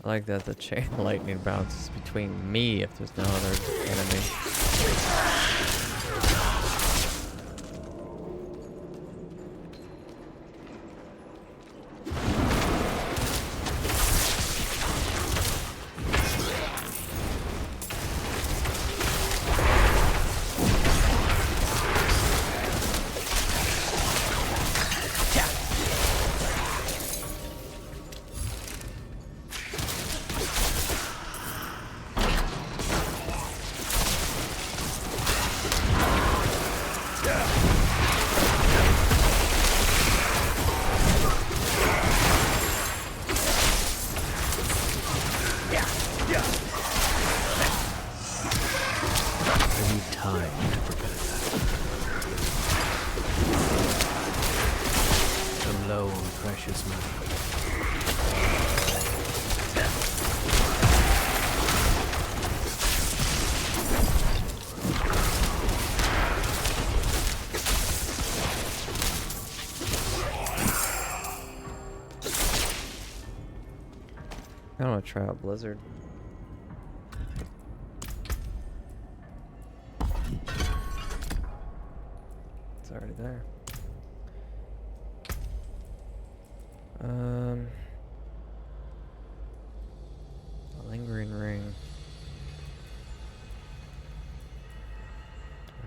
I like that the chain lightning bounces between me if there's no other enemy. kind of want to try out Blizzard. It's already there. A lingering ring.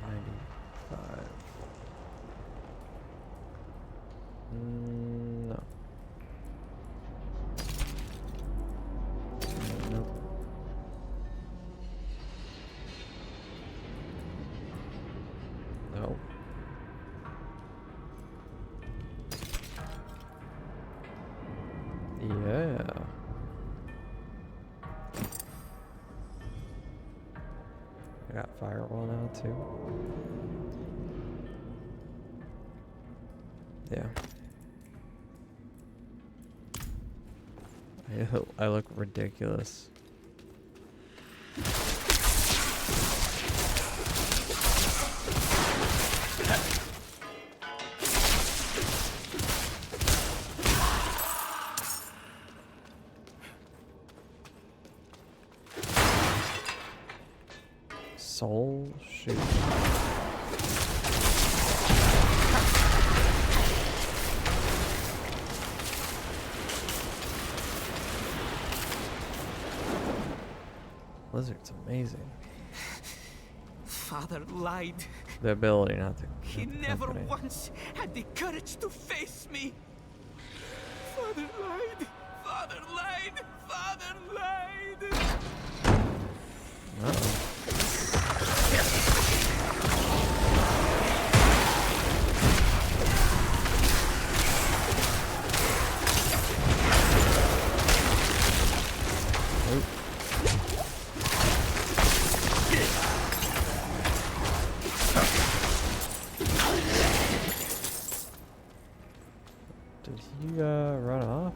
95. No. Nope. No. Yeah. I got firewall now too. Yeah. I look ridiculous. Soul shoot. Blizzard's amazing. Father lied. The ability not to. He not to never company. once had the courage to face me. Father lied. Father lied. Father lied. Uh-oh. Did he run off?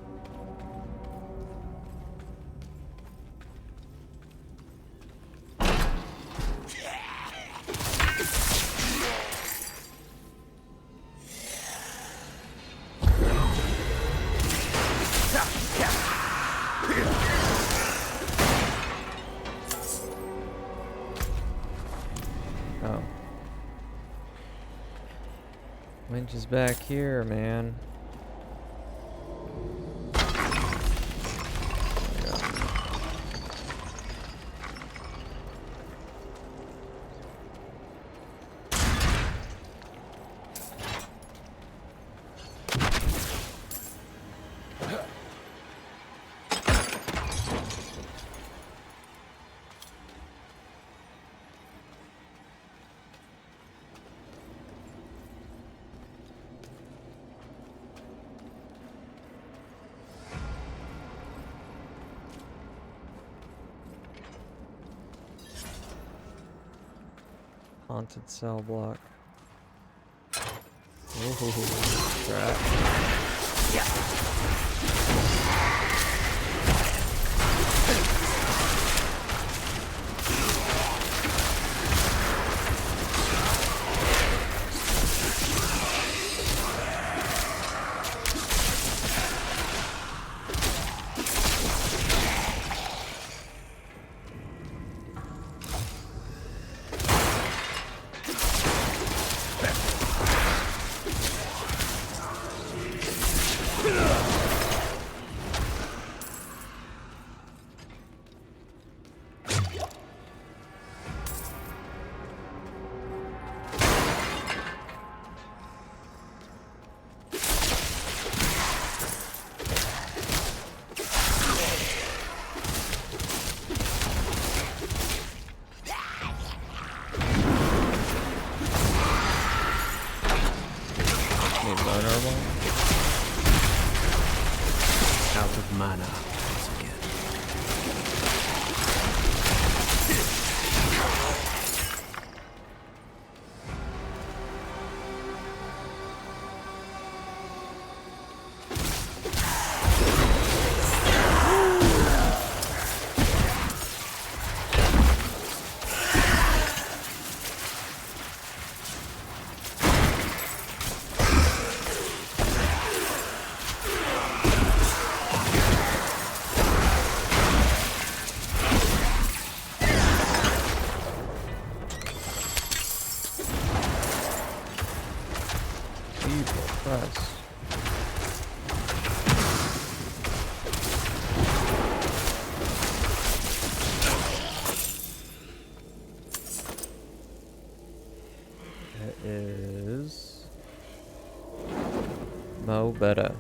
Oh. Winch is back here, man. Haunted cell block. Ooh, trap. know better.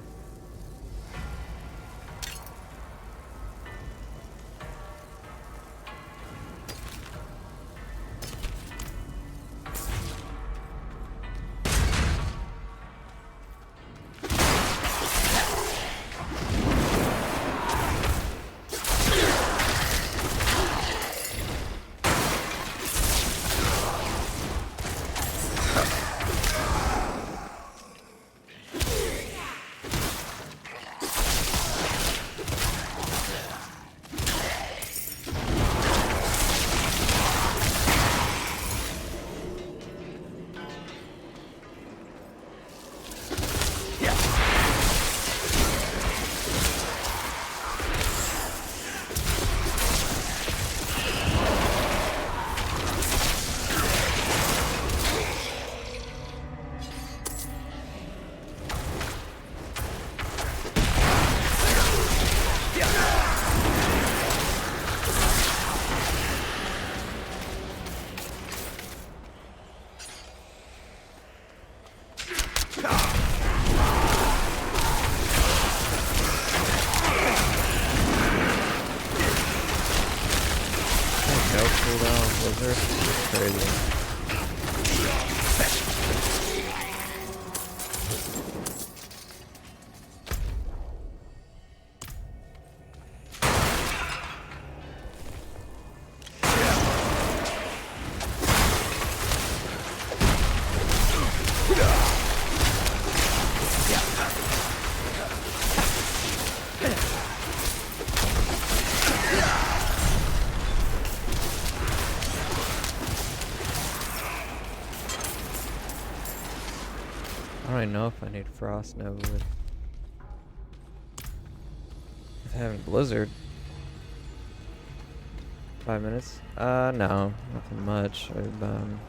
No cooldown, Blizzard. It's crazy. I don't even know if I need Frost Nova with having Blizzard. 5 minutes? No, nothing much. I'm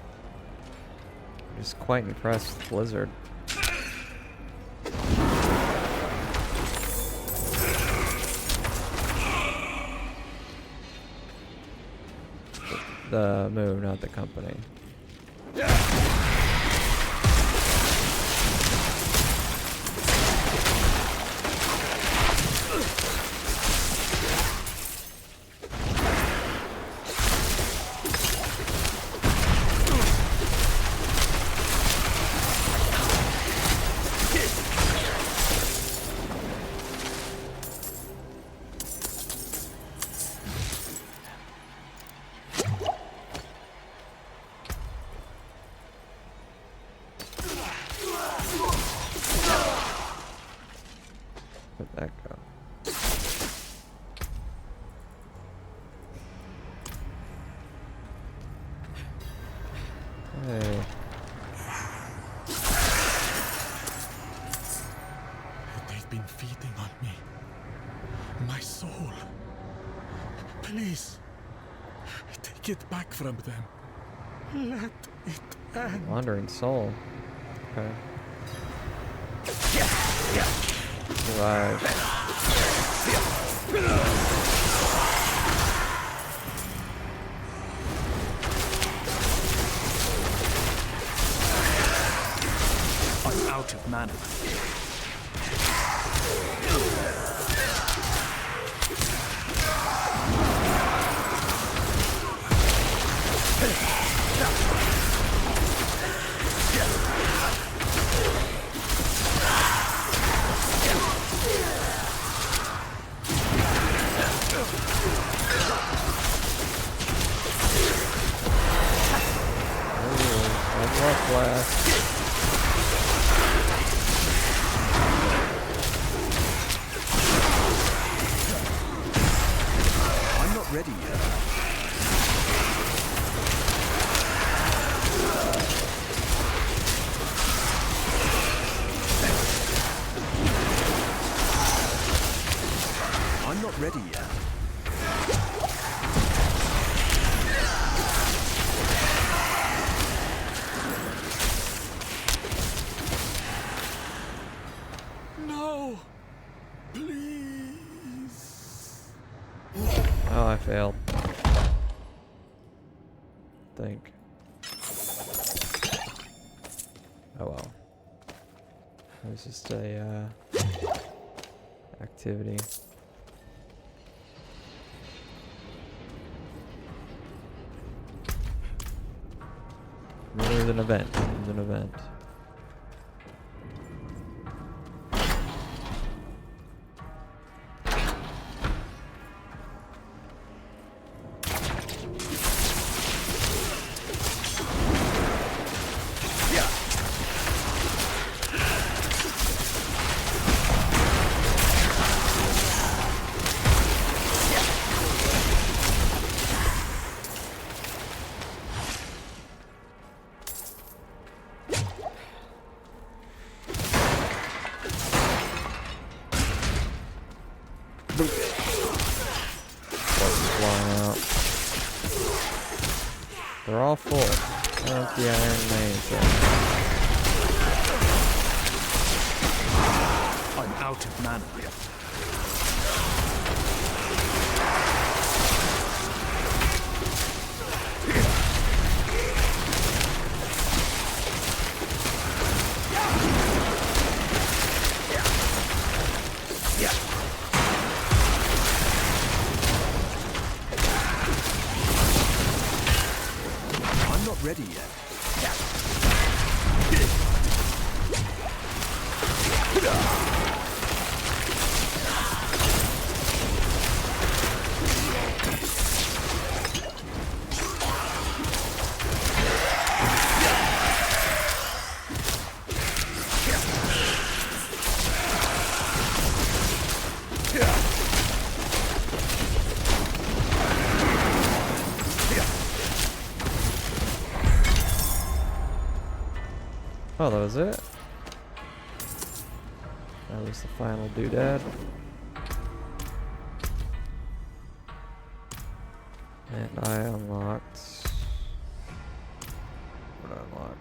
just quite impressed with Blizzard. The move, not the company. Where'd that go? Hey. They've been feeding on me. My soul. Please, take it back from them. Let it end. Wandering Soul. Okay. Survive. I'm out of mana. I'm not ready yet. I'm not ready yet. No! Please! Oh, I failed. Think. Oh well. It was just a activity. It was an event. It was an event. Flying out. They're all full. Where's the Iron Maze at? I'm out of mana. I'm not ready yet. Oh, that was it? That was the final doodad. And I unlocked... What did I unlock?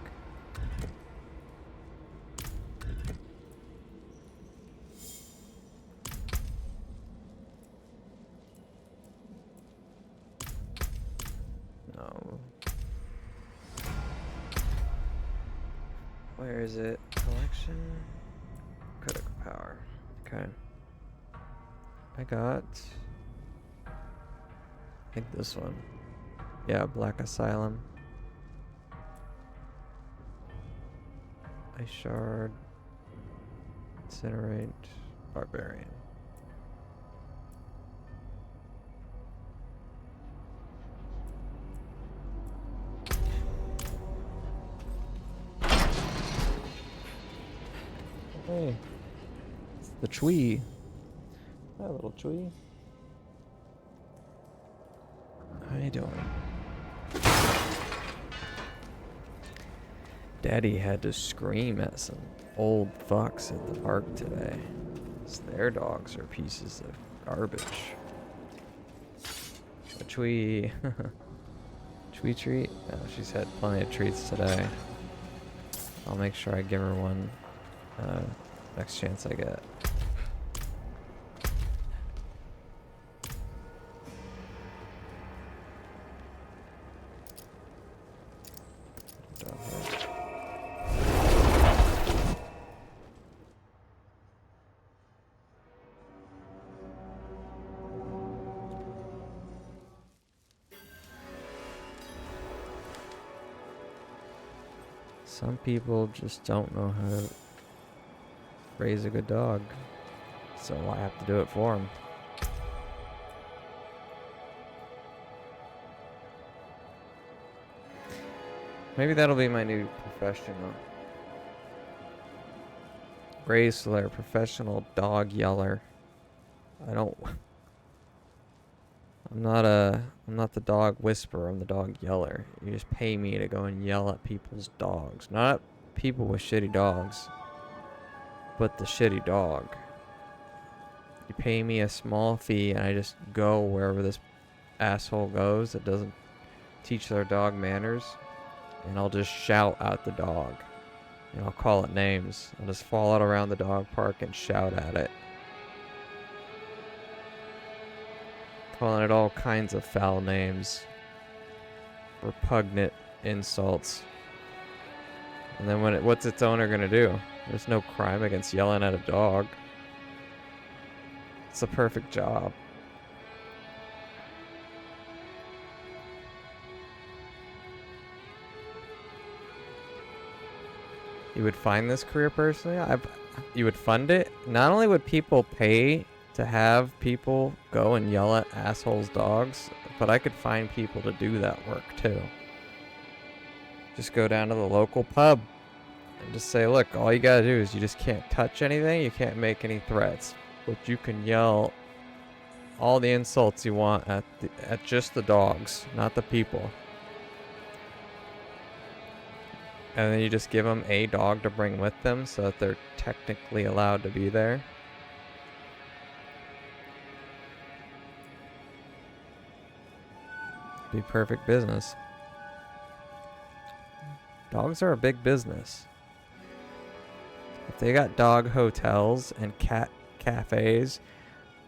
No. Where is it? Collection? Critical power. Okay. I got... I think this one. Yeah, Black Asylum. Ice Shard. Incinerate. Barbarian. Hey, it's the tree. Hi, little tree. How you doing? Daddy had to scream at some old fucks at the park today. 'Cause their dogs are pieces of garbage. A tree. Tree treat? No, she's had plenty of treats today. I'll make sure I give her one next chance I get. Down here. Some people just don't know how to raise a good dog, so I have to do it for them. Maybe that'll be my new profession. Grae Solaire, professional dog yeller. I'm not the dog whisperer, I'm the dog yeller. You just pay me to go and yell at people's dogs. Not at people with shitty dogs, but the shitty dog. You pay me a small fee and I just go wherever this asshole goes that doesn't teach their dog manners, and I'll just shout at the dog. And I'll call it names. I'll just fall out around the dog park and shout at it. Calling it all kinds of foul names. Repugnant insults. And then what's its owner gonna do? There's no crime against yelling at a dog. It's a perfect job. You would find this career personally? You would fund it? Not only would people pay to have people go and yell at assholes' dogs, but I could find people to do that work too. Just go down to the local pub and just say, look, all you gotta do is you just can't touch anything, you can't make any threats, but you can yell all the insults you want at just the dogs, not the people. And then you just give them a dog to bring with them so that they're technically allowed to be there. Be perfect business. Dogs are a big business. If they got dog hotels and cat cafes,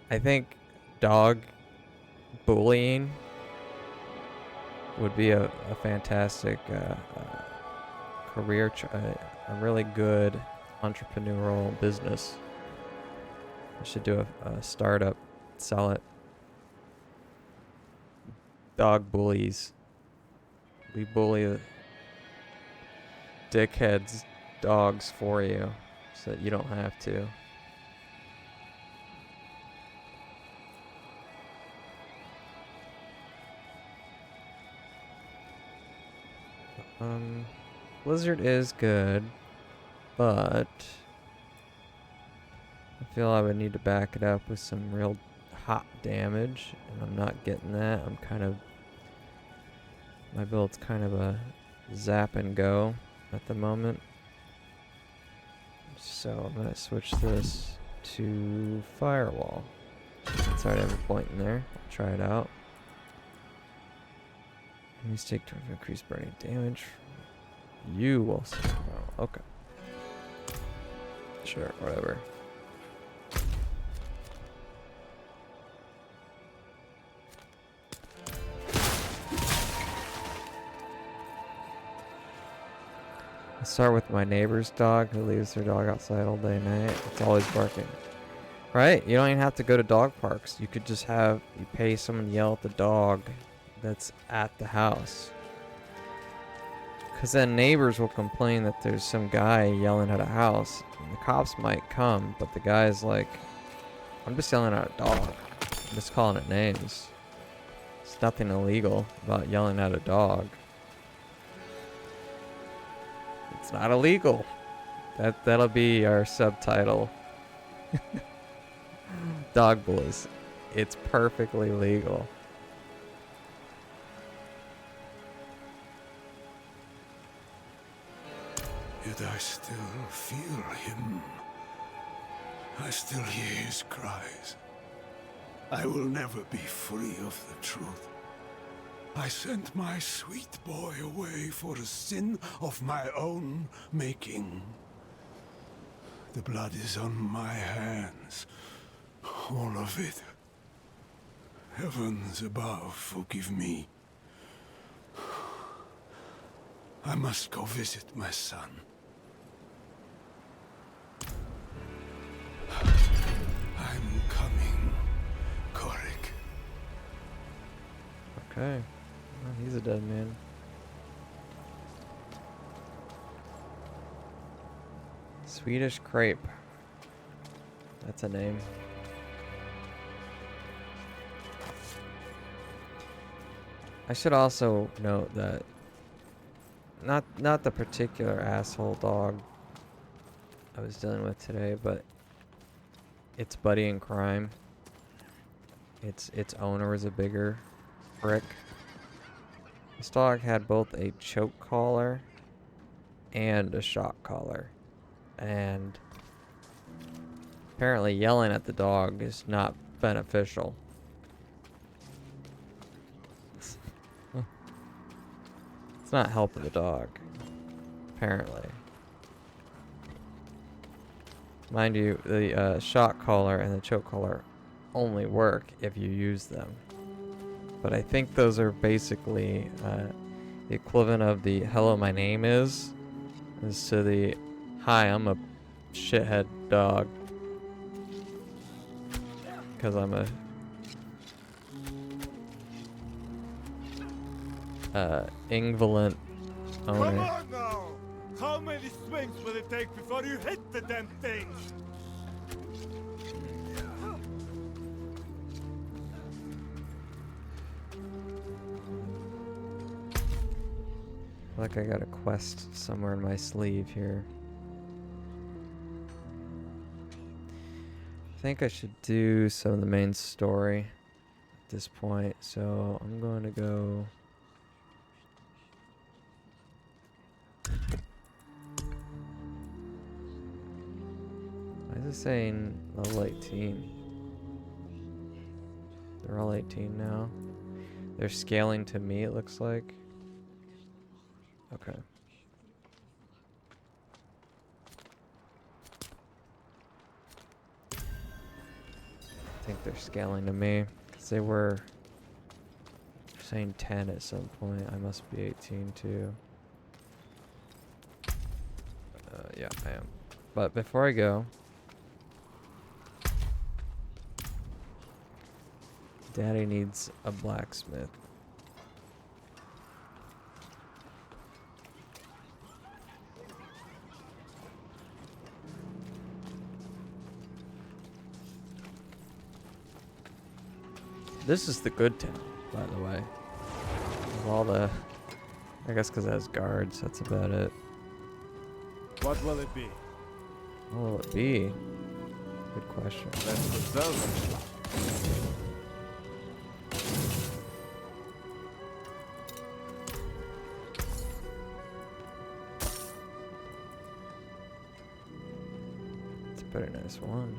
I think dog bullying would be a fantastic career, a really good entrepreneurial business. I should do a startup, sell it. Dog bullies. We bully the dickheads' dogs for you so that you don't have to. Blizzard is good, but I feel I would need to back it up with some real hot damage, and I'm not getting that. I'm kind of, my build's kind of a zap and go at the moment. So I'm gonna switch this to firewall. It's already have a point in there. I'll try it out. Enemies take turn to increase burning damage. You will see. Oh, okay. Sure, whatever. I'll start with my neighbor's dog who leaves their dog outside all day and night. It's always barking. Right? You don't even have to go to dog parks. You could just have, you pay someone to yell at the dog that's at the house. Because then neighbors will complain that there's some guy yelling at a house. And the cops might come, but the guy's like, I'm just yelling at a dog. I'm just calling it names. There's nothing illegal about yelling at a dog. It's not illegal. That'll be our subtitle. Dog bullies. It's perfectly legal. Yet I still feel him. I still hear his cries. I will never be free of the truth. I sent my sweet boy away for a sin of my own making. The blood is on my hands. All of it. Heavens above, forgive me. I must go visit my son. I'm coming, Korik. Okay. Well, he's a dead man. Swedish crepe. That's a name. I should also note that not the particular asshole dog I was dealing with today, but its buddy in crime. Its owner was a bigger prick. This dog had both a choke collar and a shock collar, and apparently yelling at the dog is not beneficial. It's not helping the dog, apparently. Mind you, the shock collar and the choke collar only work if you use them. But I think those are basically the equivalent of the "Hello, my name is" to the "Hi, I'm a shithead dog. Because I'm a invalent owner. Come on now! How many swings will it take before you hit the damn thing? Like I got a quest somewhere in my sleeve here. I think I should do some of the main story at this point, so I'm going to go. Why is it saying level 18? They're all 18 now. They're scaling to me, it looks like. Okay. I think they're scaling to me because they were saying 10 at some point. I must be 18 too. Yeah, I am. But before I go, Daddy needs a blacksmith. This is the good town, by the way. With all the, I guess because it has guards, that's about it. What will it be? What will it be? Good question. Let's observe. It's a pretty nice one.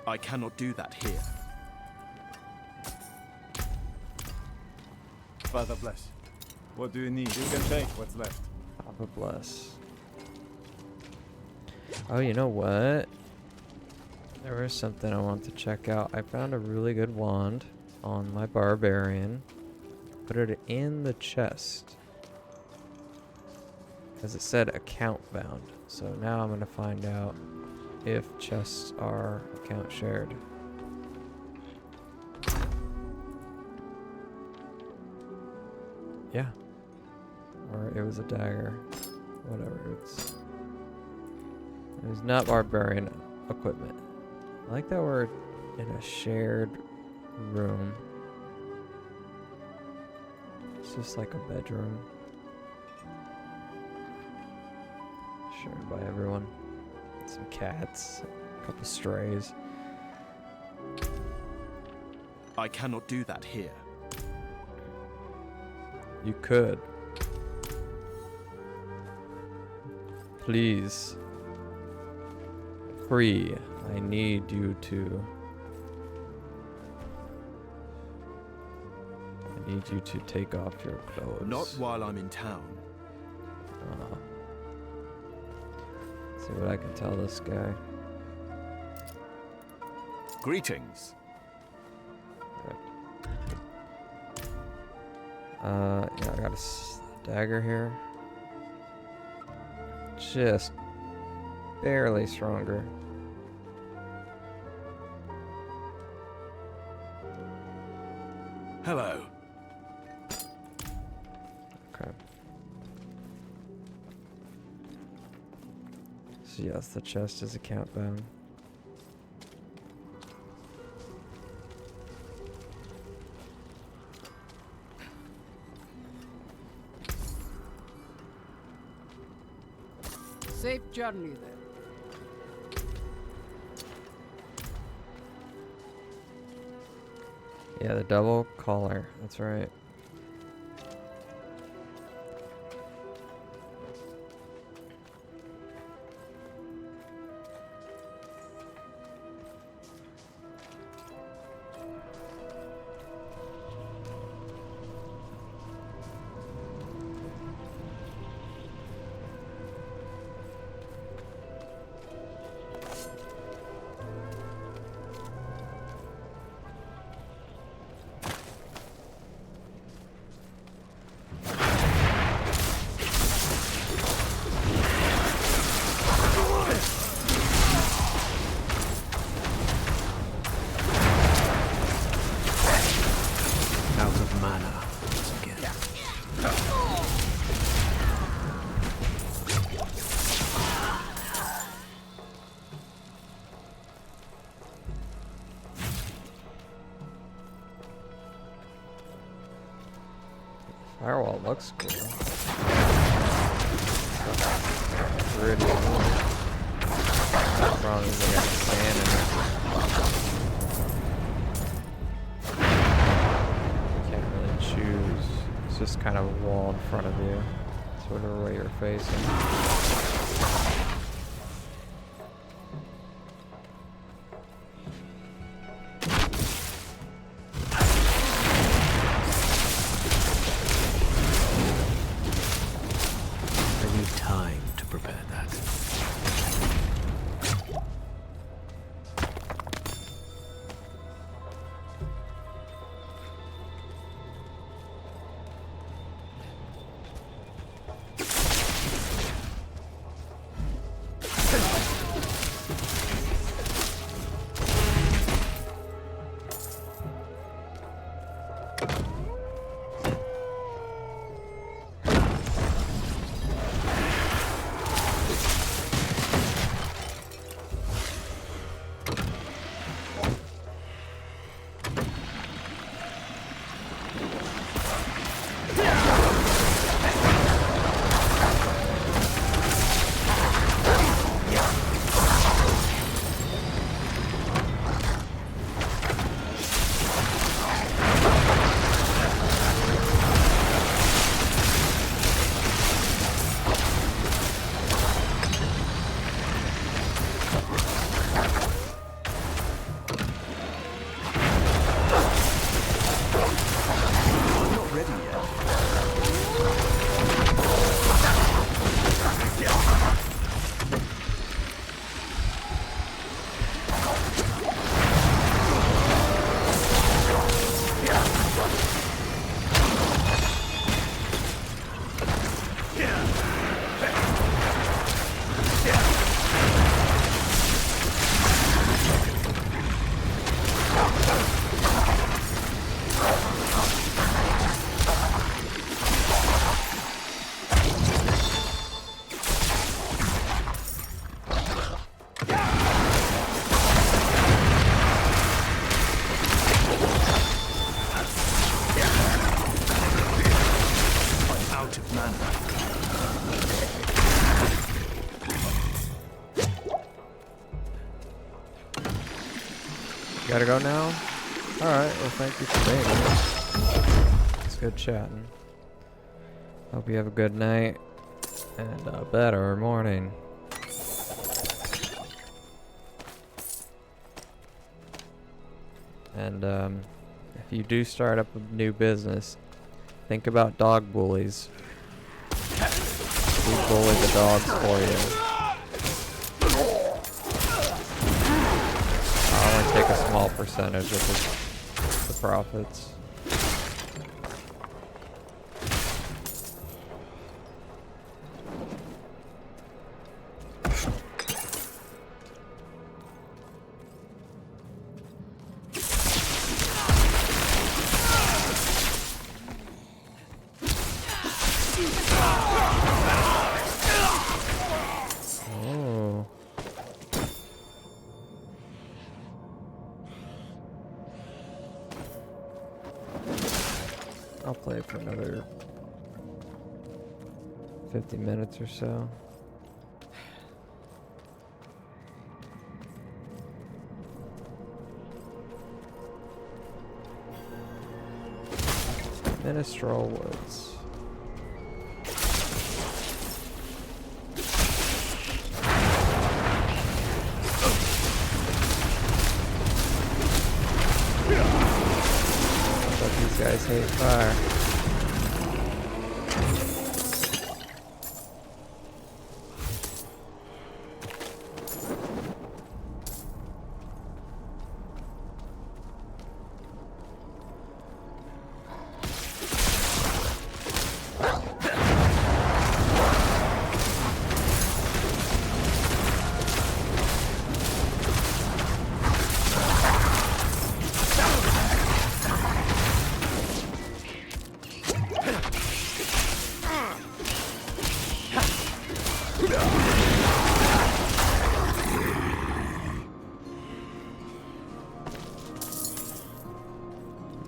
I cannot do that here. Father bless. What do you need? You can take what's left. Papa bless. Oh, you know what? There was something I want to check out. I found a really good wand on my barbarian. Put it in the chest. Because it said account bound. So now I'm going to find out if chests are account shared. Yeah. Or it was a dagger. Whatever. It was not barbarian equipment. I like that we're in a shared room. It's just like a bedroom. Shared by everyone. Some cats, a couple strays. I cannot do that here. You could. Please. Free. I need you to. I need you to take off your clothes. Not while I'm in town. See what I can tell this guy. Greetings. Yeah, I got a dagger here. Just barely stronger. Hello. Okay. So yes, the chest is account bound. Safe journey then. Yeah, the double collar. That's right. Firewall looks cool. Pretty cool. What's wrong is they got sand in it. You can't really choose. It's just kind of a wall in front of you. It's whatever way you're facing. Time to prepare that. Gotta go now? Alright, well thank you for being here. It's good chatting. Hope you have a good night and a better morning. And if you do start up a new business, think about dog bullies. We bully the dogs for you. I'll only take a small percentage of the profits. I'll play for another 50 minutes or so. Minstrel Woods. But these guys hate fire.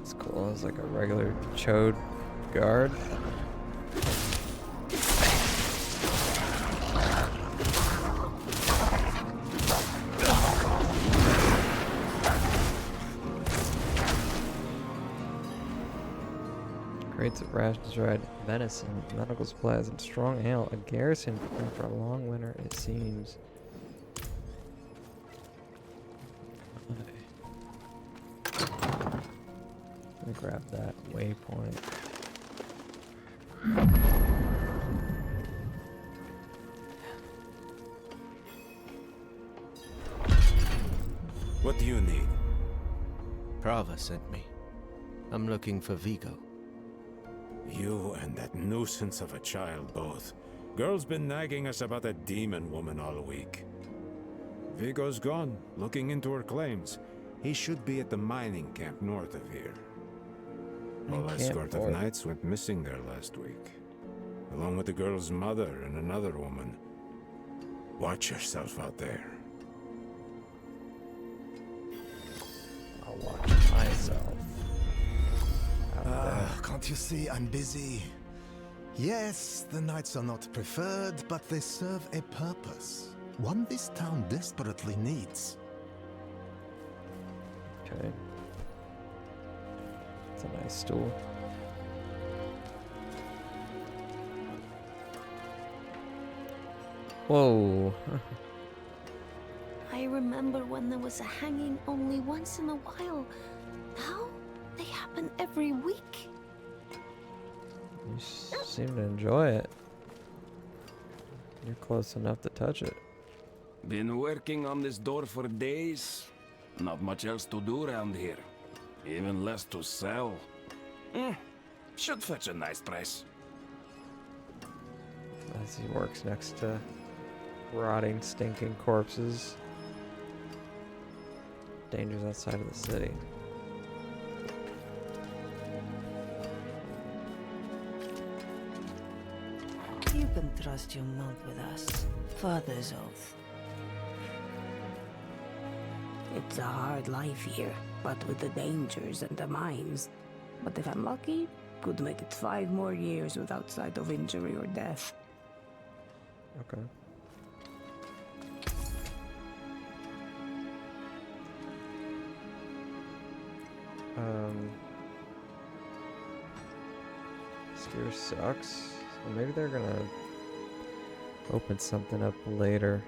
It's cool. It's like a regular chode guard. Crates of rations, dried venison, medical supplies, and strong ale. A garrison prepared for a long winter, it seems. Let me grab that waypoint. What do you need? Prava sent me. I'm looking for Vigo. You and that nuisance of a child both. Girl's been nagging us about a demon woman all week. Vigo's gone, looking into her claims. He should be at the mining camp north of here. Whole escort of knights went missing there last week, along with the girl's mother and another woman. Watch yourself out there. I'll watch myself. Can't you see I'm busy? Yes, the knights are not preferred, but they serve a purpose. One this town desperately needs. Okay. It's a nice stool. Whoa. I remember when there was a hanging only once in a while. Now, they happen every week. You seem to enjoy it. You're close enough to touch it. Been working on this door for days. Not much else to do around here. Even less to sell. Should fetch a nice price. As he works next to rotting, stinking corpses. Dangers outside of the city. You can trust your mount with us. Father's oath. It's a hard life here, but with the dangers and the mines. But if I'm lucky, could make it 5 more years without sight of injury or death. Okay. Steer sucks. So maybe they're gonna open something up later.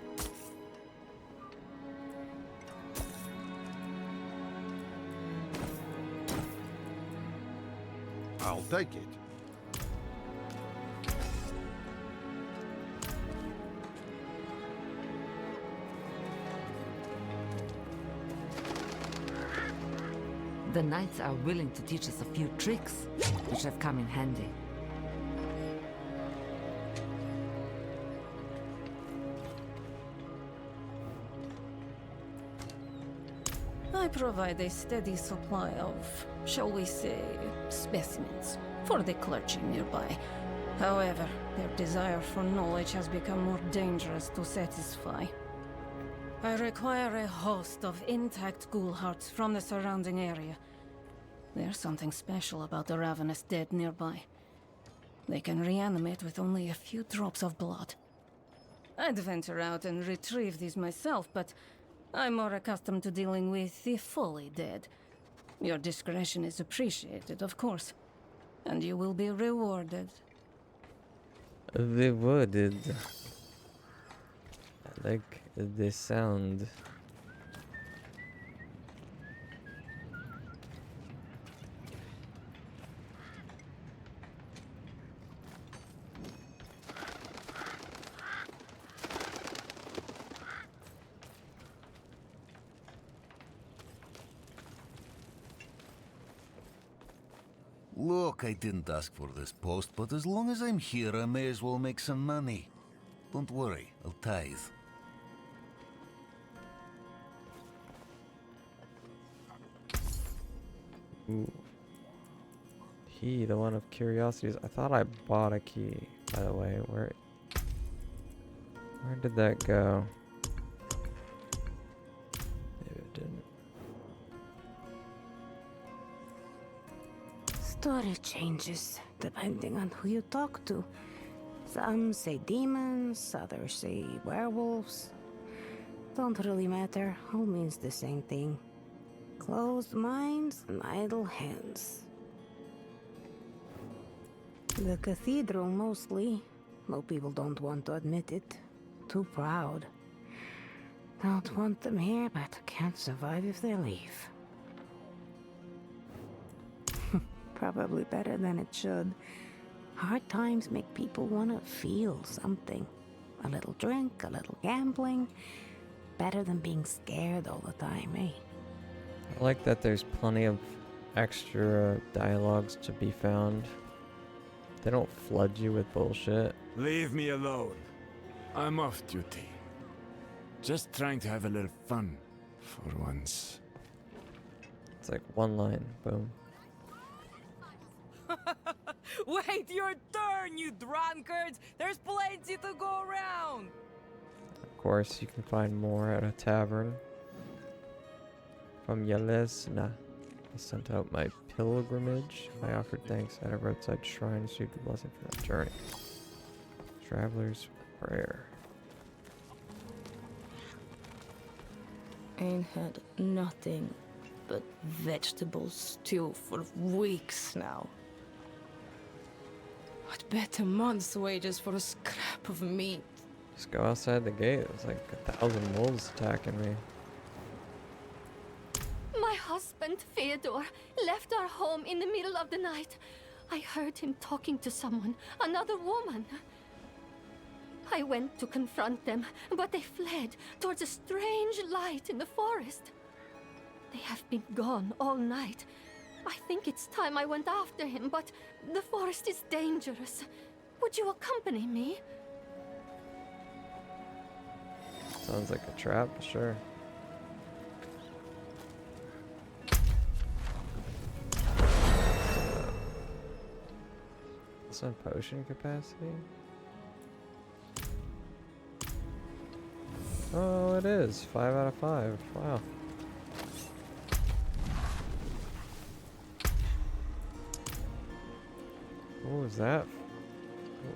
I'll take it. The knights are willing to teach us a few tricks, which have come in handy. I provide a steady supply of, shall we say, specimens for the clergy nearby. However, their desire for knowledge has become more dangerous to satisfy. I require a host of intact ghoul hearts from the surrounding area. There's something special about the ravenous dead nearby. They can reanimate with only a few drops of blood. I'd venture out and retrieve these myself, but I'm more accustomed to dealing with the fully dead. Your discretion is appreciated, of course, and you will be rewarded. Rewarded. I like the sound. Look, I didn't ask for this post, but as long as I'm here, I may as well make some money. Don't worry, I'll tithe. Ooh. Key, the one of curiosities. I thought I bought a key, by the way. Where did that go? Maybe it didn't. Story changes depending on who you talk to. Some say demons, others say werewolves. Don't really matter, all means the same thing. Closed minds and idle hands. The cathedral mostly. Most people don't want to admit it. Too proud. Don't want them here, but can't survive if they leave. Probably better than it should. Hard times make people want to feel something. A little drink, a little gambling. Better than being scared all the time, eh? I like that there's plenty of extra dialogues to be found. They don't flood you with bullshit. Leave me alone. I'm off duty. Just trying to have a little fun for once. It's like one line, boom. Wait your turn, you drunkards! There's plenty to go around! Of course, you can find more at a tavern. From Yelesna, I sent out my pilgrimage. I offered thanks at a roadside shrine, received a blessing for that journey. Traveler's prayer. Ain't had nothing but vegetable stew for weeks now. I'd bet a month's wages for a scrap of meat. Just go outside the gate. There's like 1,000 wolves attacking me. My husband, Fyodor, left our home in the middle of the night. I heard him talking to someone, another woman. I went to confront them, but they fled towards a strange light in the forest. They have been gone all night. I think it's time I went after him, but the forest is dangerous. Would you accompany me? Sounds like a trap, sure. Some potion capacity? Oh, it is. 5 out of 5. Wow. What was that? I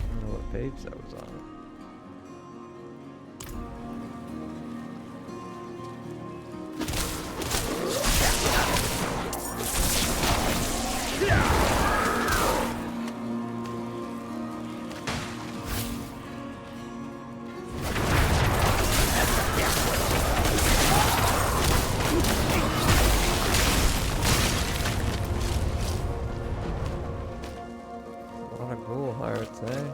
don't know what page that was on. What a ghoul hearts, eh?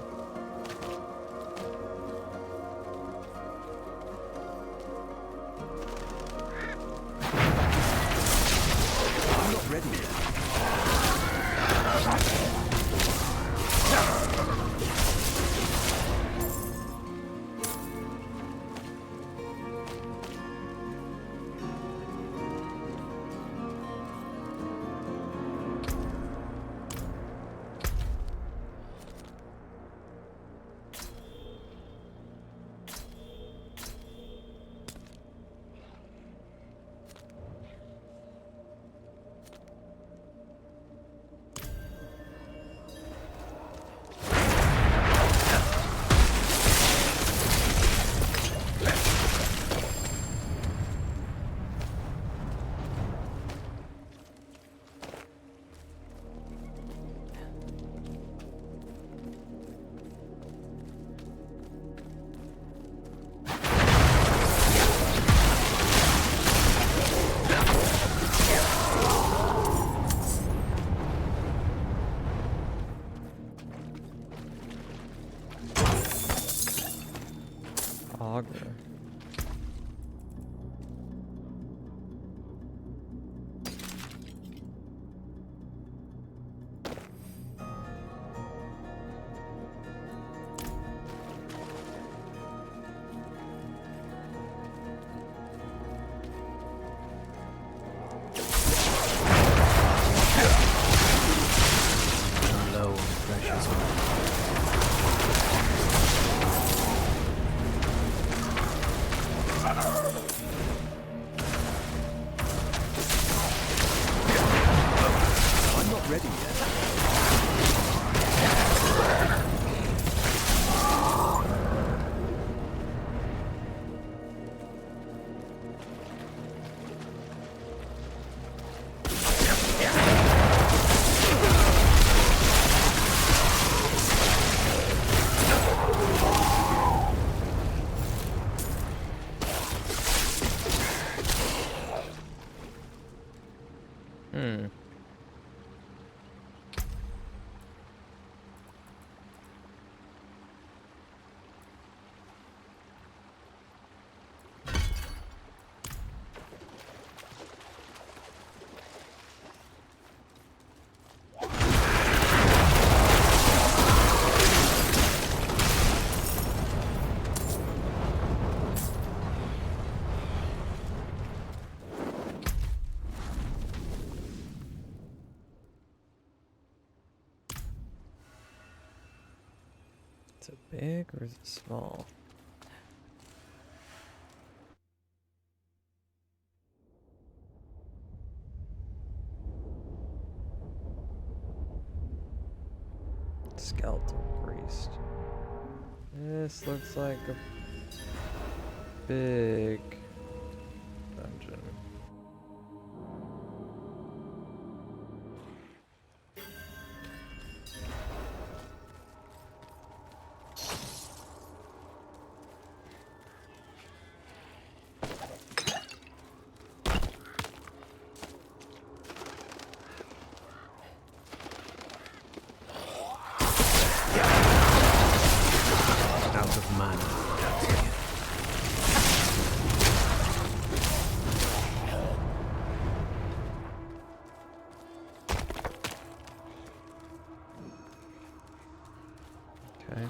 Hmm. Is it big or is it small? Skeletal priest. This looks like a big dungeon. Out of mana. Okay.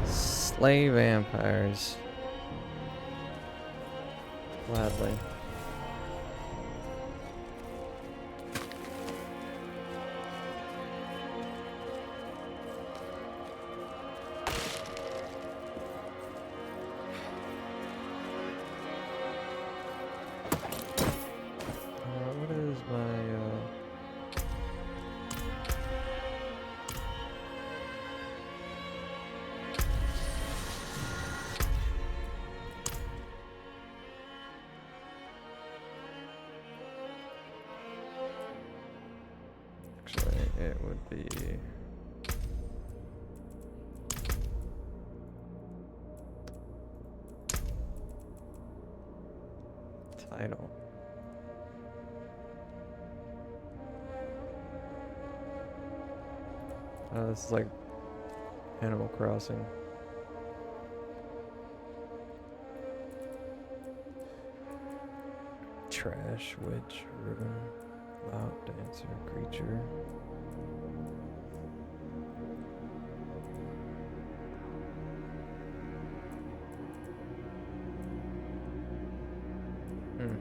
Slay vampires. Gladly. What is my actually it would be title. Oh, this is like Animal Crossing. Trash, witch, ribbon, loud dancer, creature. Hmm.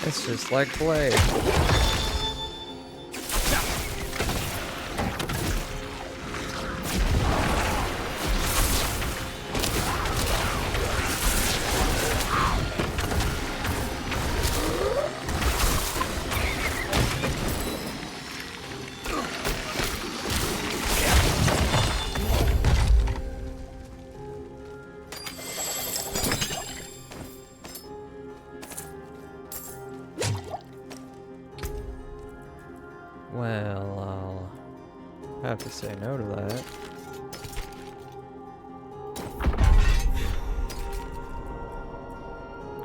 It's just like Blade. Well, I'll have to say no to that.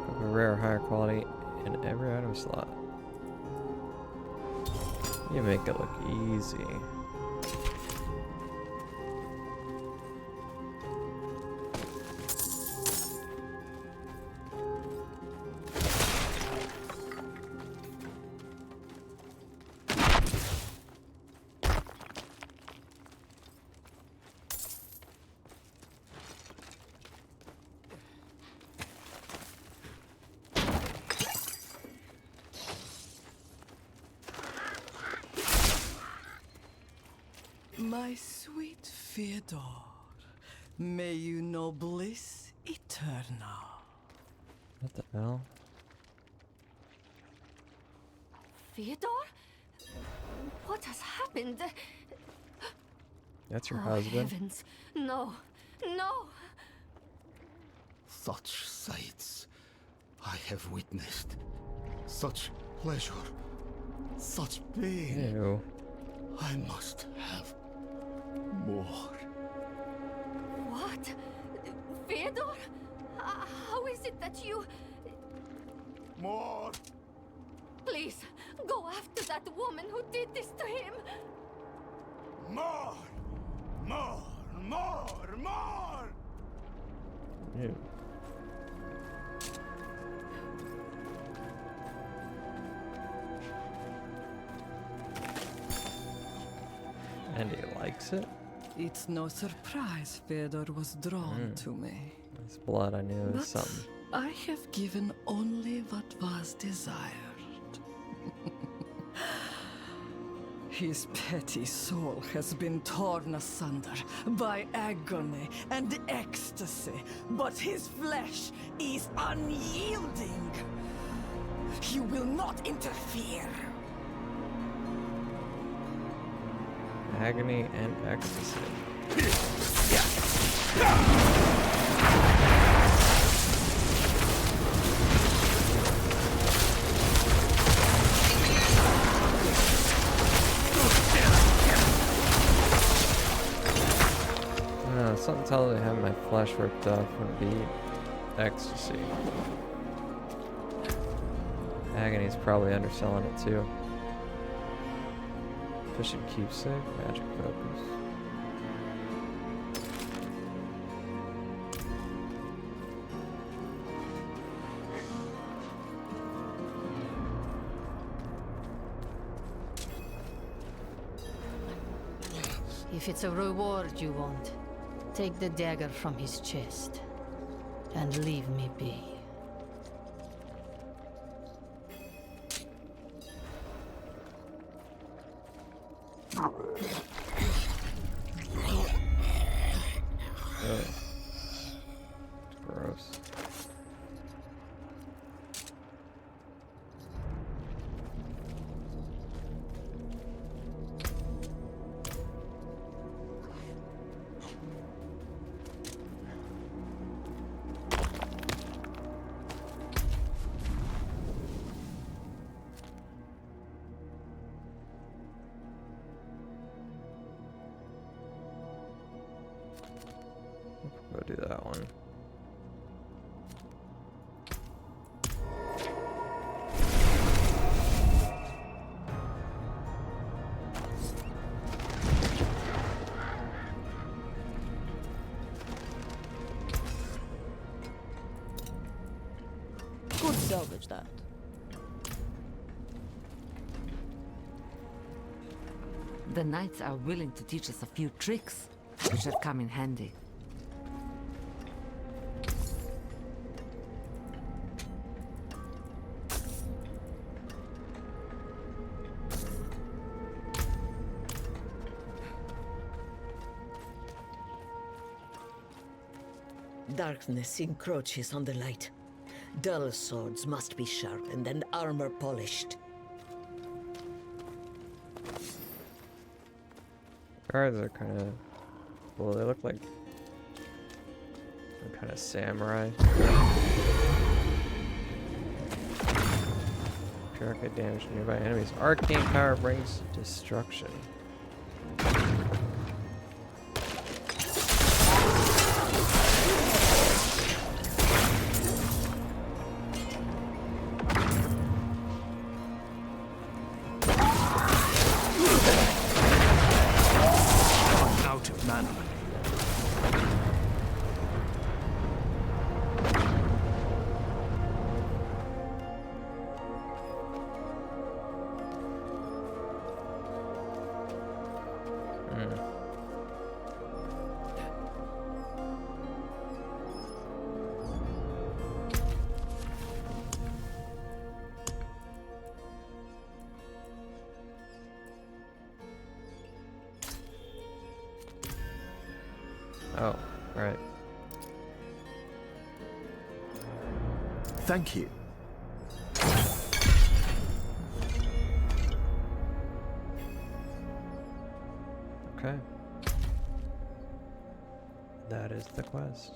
Have a rare higher quality in every item slot. You make it look easy. My sweet Fyodor, may you know bliss eternal. What the hell? Fyodor? What has happened? That's your Oh, husband? Heavens. No. No. Such sights I have witnessed. Such pleasure. Such pain. Ew. I must have more. What? Fyodor? How is it that you... More! Please, go after that woman who did this to him! More! More! More! More! Ew. And he likes it? It's no surprise Fyodor was drawn to me. His blood, I knew it was But something. I have given only what was desired. His petty soul has been torn asunder by agony and ecstasy, but his flesh is unyielding. You will not interfere. Agony and ecstasy. Something tells me having my flesh ripped off would be ecstasy. Agony's probably underselling it too. Efficient keepsake, magic focus. If it's a reward you want, take the dagger from his chest and leave me be. Gross. Go do that one. Could salvage that. The knights are willing to teach us a few tricks, which have come in handy. Darkness encroaches on the light. Dull swords must be sharpened and armor polished. Guards are kind of... Well, they look like... They're kind of samurai. Arcade damage to nearby enemies. Arcane power brings destruction. Out of mana. Oh, right. Thank you. Okay. That is the quest.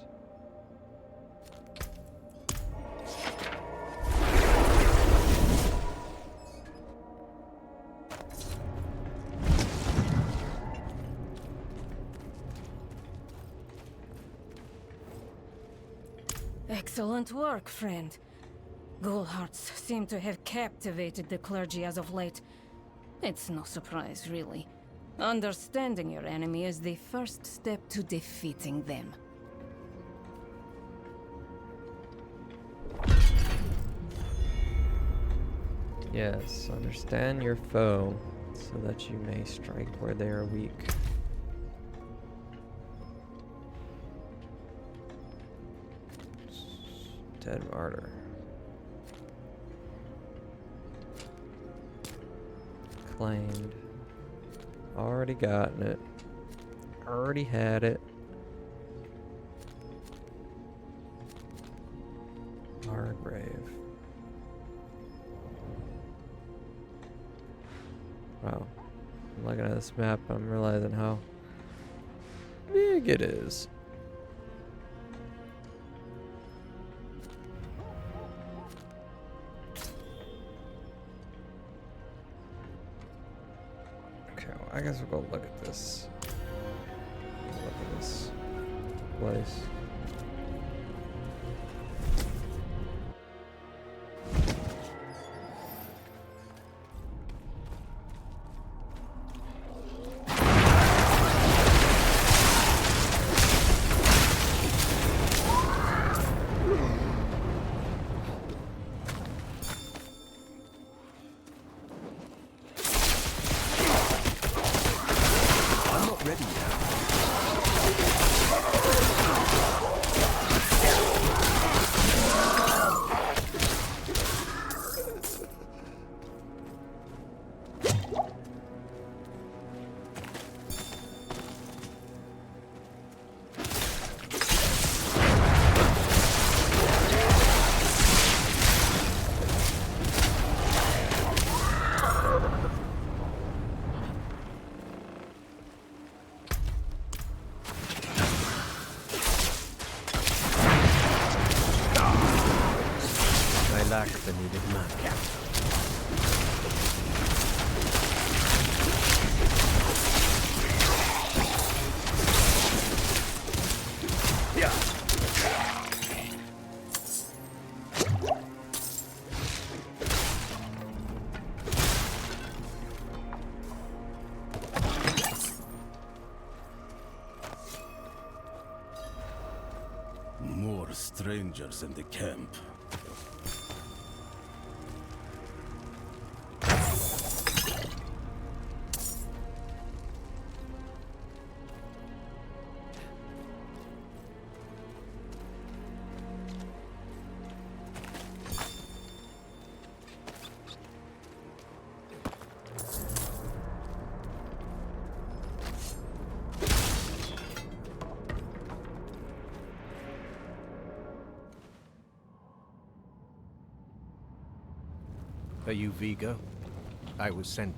Excellent work, friend. Ghoulhearts seem to have captivated the clergy as of late. It's no surprise, really. Understanding your enemy is the first step to defeating them. Yes, understand your foe, so that you may strike where they are weak. Dead martyr. Claimed. Already gotten it. Already had it. Margrave. Wow. I'm looking at this map, I'm realizing how big it is. Okay, well, I guess we'll go look at this. Look at this place. Lack the needed mana. More strangers in the camp. Are you Vigo? I was sent...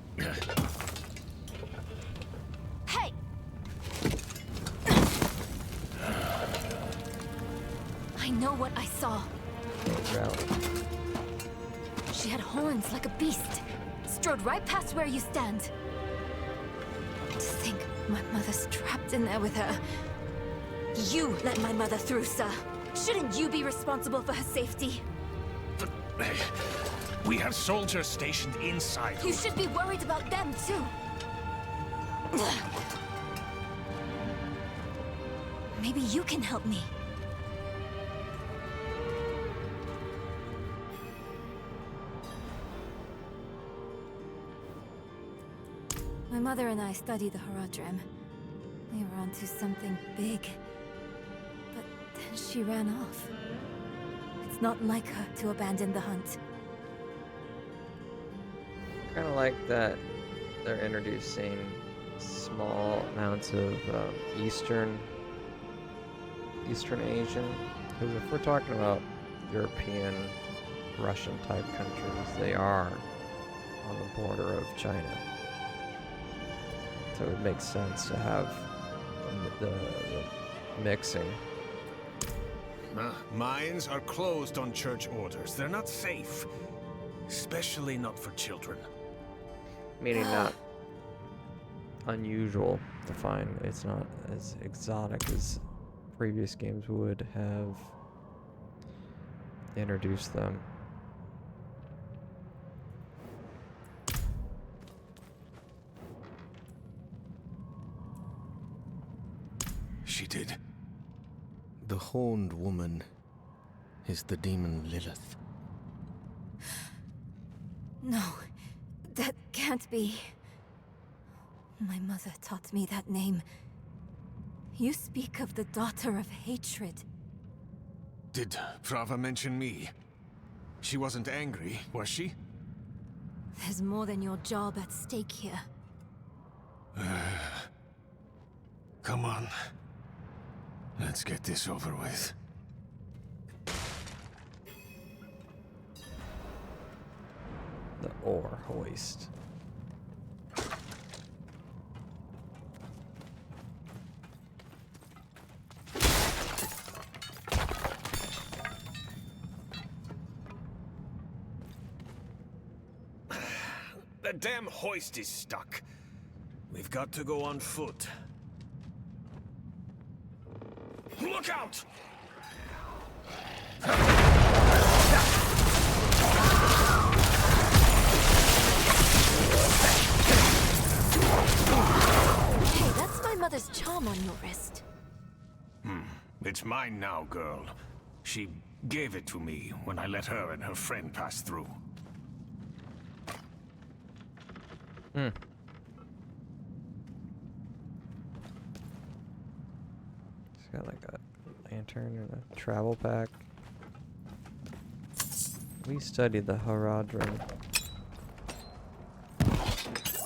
Hey! I know what I saw. She had horns like a beast. Strode right past where you stand. To think my mother's trapped in there with her. You let my mother through, sir. Shouldn't you be responsible for her safety? We have soldiers stationed inside. You should be worried about them, too. Maybe you can help me. My mother and I studied the Horadrim. We were onto something big. But then she ran off. It's not like her to abandon the hunt. Kind of like that they're introducing small amounts of Eastern Asian. Because if we're talking about European, Russian type countries, they are on the border of China. So it would make sense to have the mixing. Mines are closed on church orders. They're not safe. Especially not for children. Meaning not unusual to find. It's not as exotic as previous games would have introduced them. She did. The horned woman is the demon Lilith. No, that can't be. My mother taught me that name. You speak of the daughter of hatred. Did Prava mention me? She wasn't angry, was she? There's more than your job at stake here. Come on. Let's get this over with. The ore hoist. The damn hoist is stuck. We've got to go on foot. Look out! Hey, that's my mother's charm on your wrist. It's mine now, girl. She gave it to me when I let her and her friend pass through. It's got like a lantern and a travel pack. We studied the Horadrim.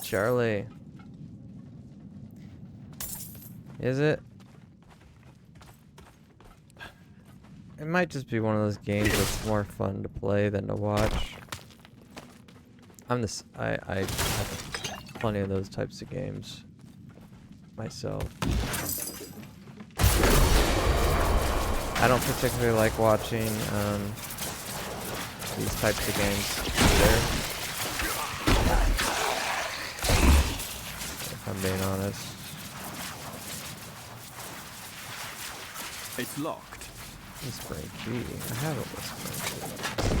Charlie. Is it? It might just be one of those games that's more fun to play than to watch. I have plenty of those types of games myself. I don't particularly like watching these types of games either, if I'm being honest. It's locked. Whispering key. I have a whispering key.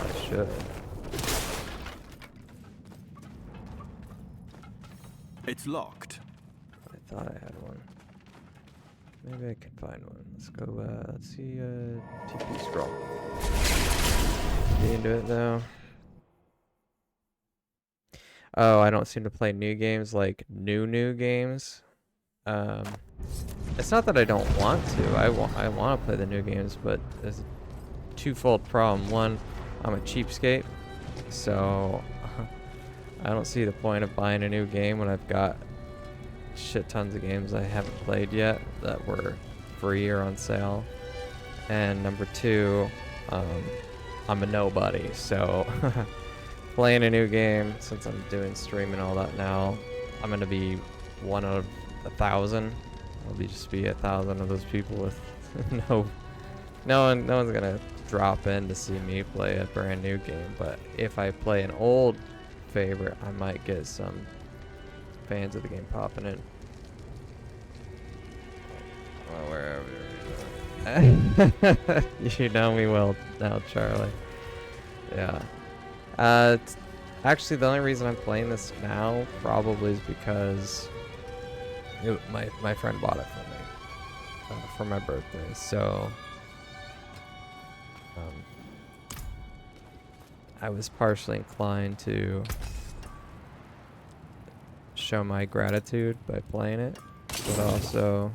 I should. It's locked. I thought I had one. Maybe I can find one. Let's go, let's see, TP scroll. Get into it though. Oh, I don't seem to play new games like new games. It's not that I don't want to. I want to play the new games, but there's a twofold problem. One, I'm a cheapskate, so I don't see the point of buying a new game when I've got shit tons of games I haven't played yet that were free or on sale. And number two, I'm a nobody, so playing a new game, since I'm doing stream and all that now, I'm gonna be one out of 1,000. I'll just be 1,000 of those people with no one's gonna drop in to see me play a brand new game. But if I play an old favorite, I might get some fans of the game popping in. Well, wherever you know me well now, Charlie. Yeah. Actually, the only reason I'm playing this now probably is because my friend bought it for me for my birthday. So I was partially inclined to show my gratitude by playing it, but also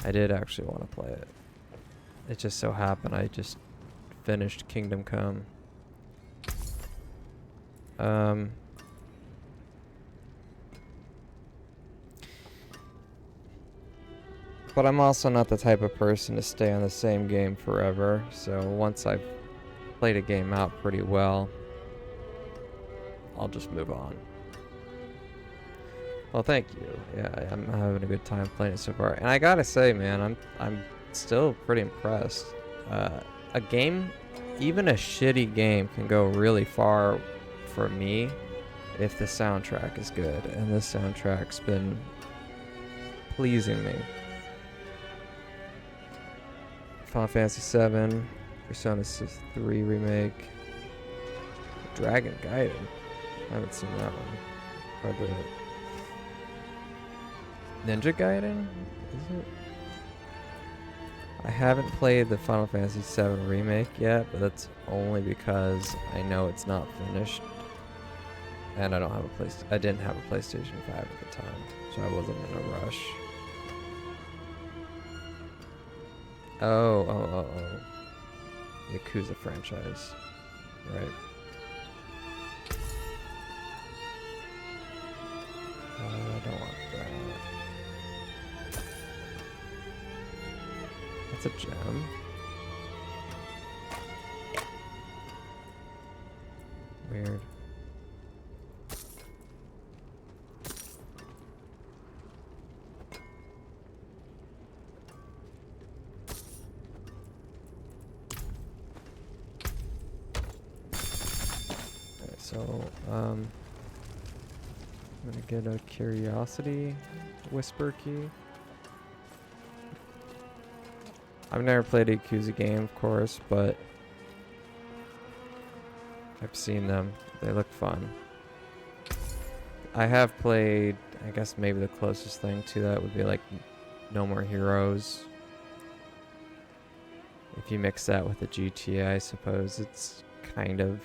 I did actually want to play it. It just so happened I just finished Kingdom Come. But I'm also not the type of person to stay on the same game forever, so once I've played a game out pretty well, I'll just move on. Well, thank you. Yeah, I'm having a good time playing it so far. And I gotta say, man, I'm still pretty impressed. A game, even a shitty game, can go really far for me if the soundtrack is good. And this soundtrack's been pleasing me. Final Fantasy VII, Persona 3 Remake, Dragon Gaiden. I haven't seen that one. Or the Ninja Gaiden? Is it? I haven't played the Final Fantasy VII Remake yet, but that's only because I know it's not finished. And I don't have a I didn't have a PlayStation 5 at the time, so I wasn't in a rush. Oh. Yakuza franchise. Right. I don't want that. That's a gem. Weird. Okay, so, I'm gonna get a curiosity whisper key. I've never played a Yakuza game, of course, but I've seen them. They look fun. I have played, I guess maybe the closest thing to that would be like No More Heroes. If you mix that with the GTA, I suppose it's kind of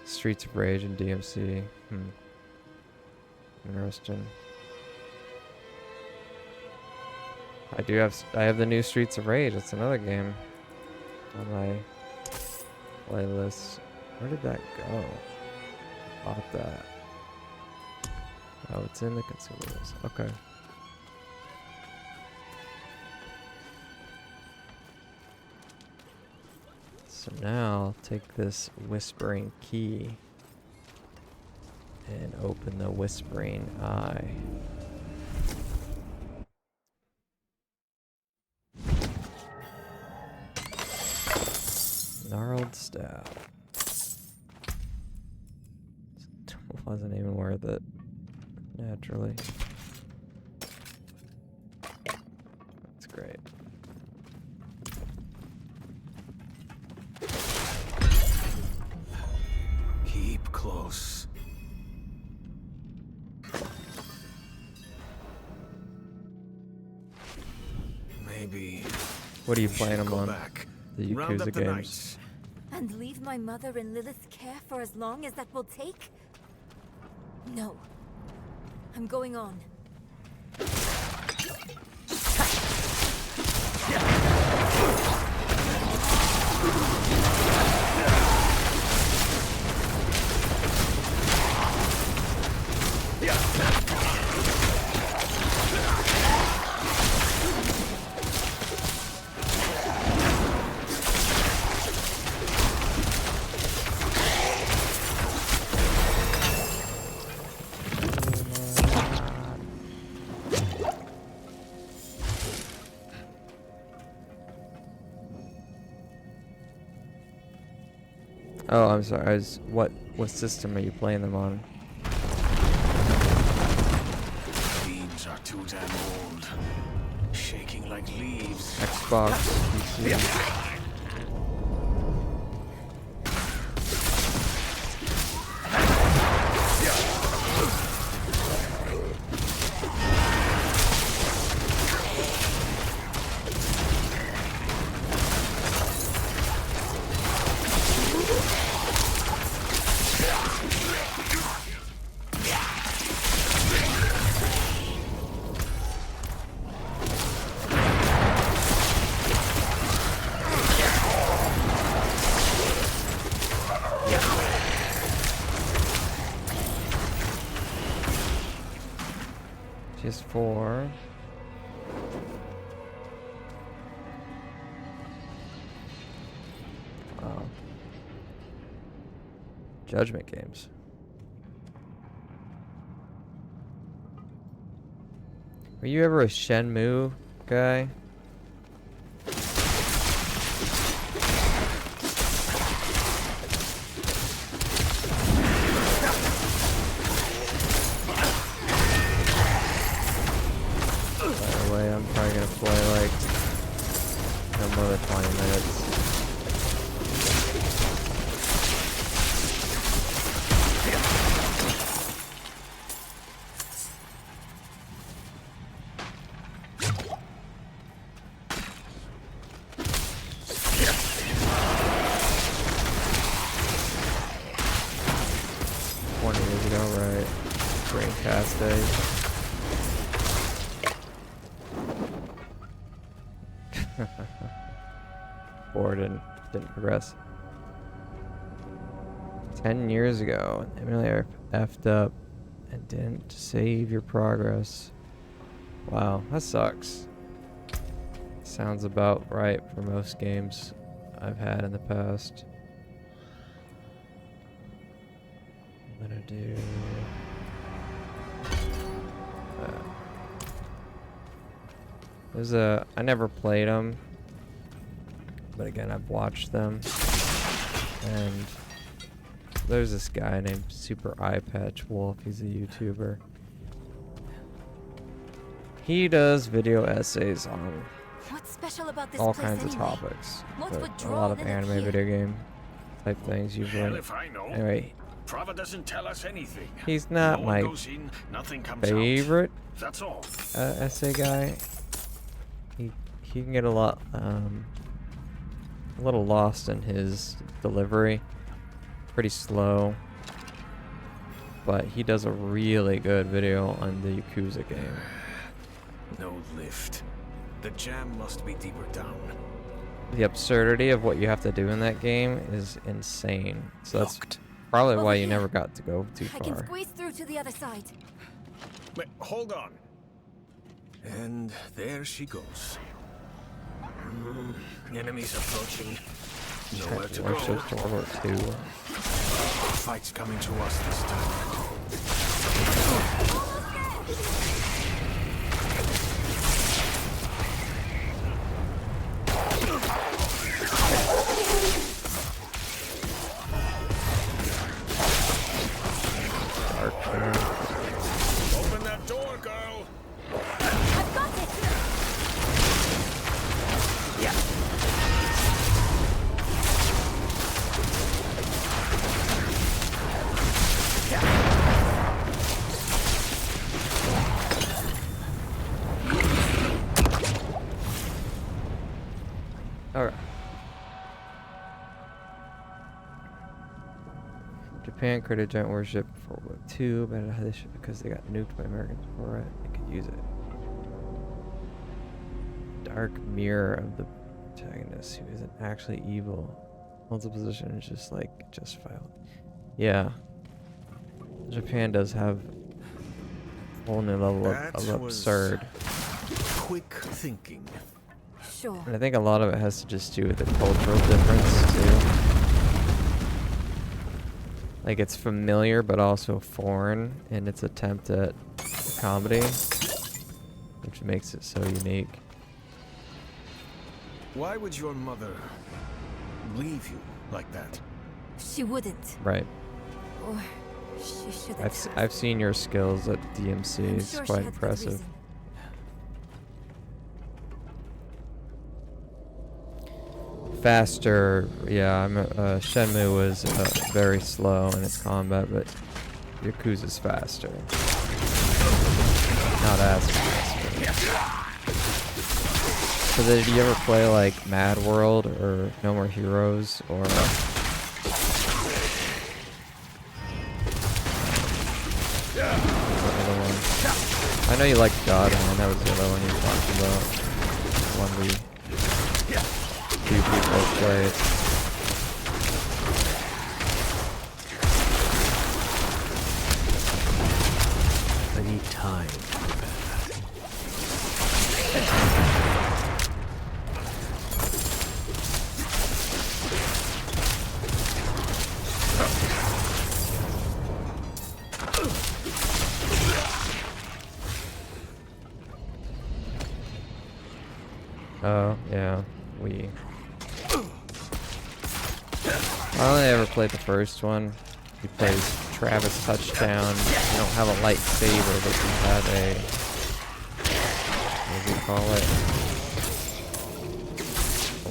Streets of Rage and DMC. Interesting. I have the new Streets of Rage. That's another game on my playlist. Where did that go? Bought that. Oh, it's in the consumables. Okay. So now I'll take this whispering key and open the whispering eye. Gnarled staff. Wasn't even worth it, naturally. That's great. Keep close. Maybe. What are you playing them on? The Round Yakuza up the games. knights. And leave my mother in Lilith's care for as long as that will take? No. I'm going on. Oh, I'm sorry. What system are you playing them on? Beams are too damn old. Shaking like leaves. Xbox, PC. Just 4. Wow. Judgment games. Were you ever a Shenmue guy? I'm probably gonna play like another 20 minutes. Years ago, right? Dreamcast days. Bored and didn't progress. 10 years ago, emulator effed up and didn't save your progress. Wow, that sucks. Sounds about right for most games I've had in the past. I'm gonna do I never played them, but again, I've watched them, and there's this guy named Super Eye Patch Wolf. He's a YouTuber. He does video essays on What's special about this all place kinds of anyway? topics, What but would a draw lot of them anime here? video game type things usually. Hell if I know. Anyway, Prava doesn't tell us anything. he's not No one my goes in, nothing comes out. favorite That's all. essay guy. He can get a little lost in his delivery. Pretty slow. But he does a really good video on the Yakuza game. No lift. The jam must be deeper down. The absurdity of what you have to do in that game is insane. So that's probably why you never got to go too I can far. squeeze through to the other side. Wait, hold on. And there she goes. Enemies approaching. Nowhere to go. Warships World War II. Fight's coming to us this time. Open that door, girl. I've got it. Yeah. Alright. Japan created a giant warship for World War II, but it had this ship because they got nuked by Americans before it. They could use it. Dark mirror of the protagonist who isn't actually evil. Multiple position is just like justified. Yeah. Japan does have a whole new level of absurd. Quick thinking. Sure. And I think a lot of it has to just do with the cultural difference too. Like it's familiar but also foreign in its attempt at comedy, which makes it so unique. Why would your mother leave you like that? She wouldn't. Right. Or she shouldn't have. I've seen your skills at DMC. I'm It's sure she quite had good impressive. reason. Faster, yeah. Shenmue was very slow in its combat, but Yakuza's faster. Not as faster. So did you ever play like Mad World or No More Heroes or? Other one? I know you liked God, and that was the other one you talked about. One we two people played. I need time. Oh, yeah, we. I only ever played the first one. He plays Travis Touchdown. You don't have a lightsaber, but you have a. What do you call it?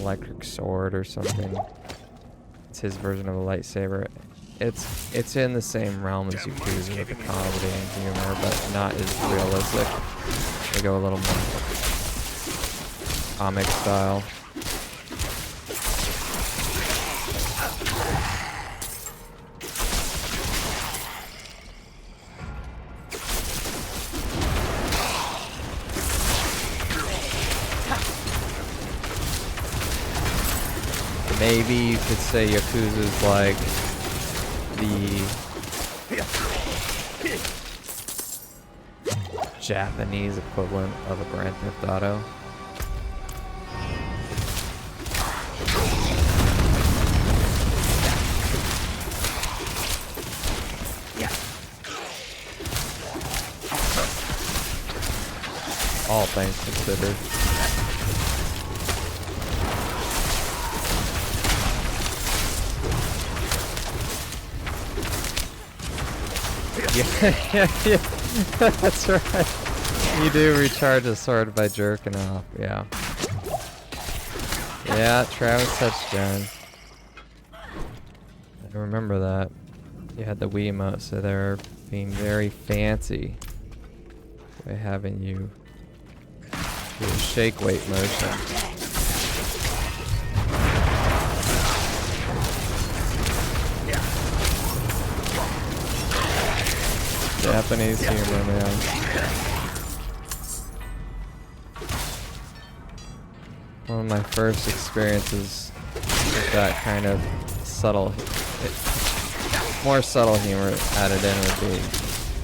Electric sword or something. It's his version of a lightsaber. It's in the same realm as Yakuza with the comedy and humor, but not as realistic. They go a little more comic style. Maybe you could say Yakuza's like the Japanese equivalent of a Grand Theft Auto. All things considered. Yeah, that's right. You do recharge a sword by jerking off, yeah. Yeah, Travis Touchdown. I remember that. You had the Wiimote, so they're being very fancy by having you do a shake weight motion. Japanese humor, man. One of my first experiences with that kind of subtle, more subtle humor added in would be,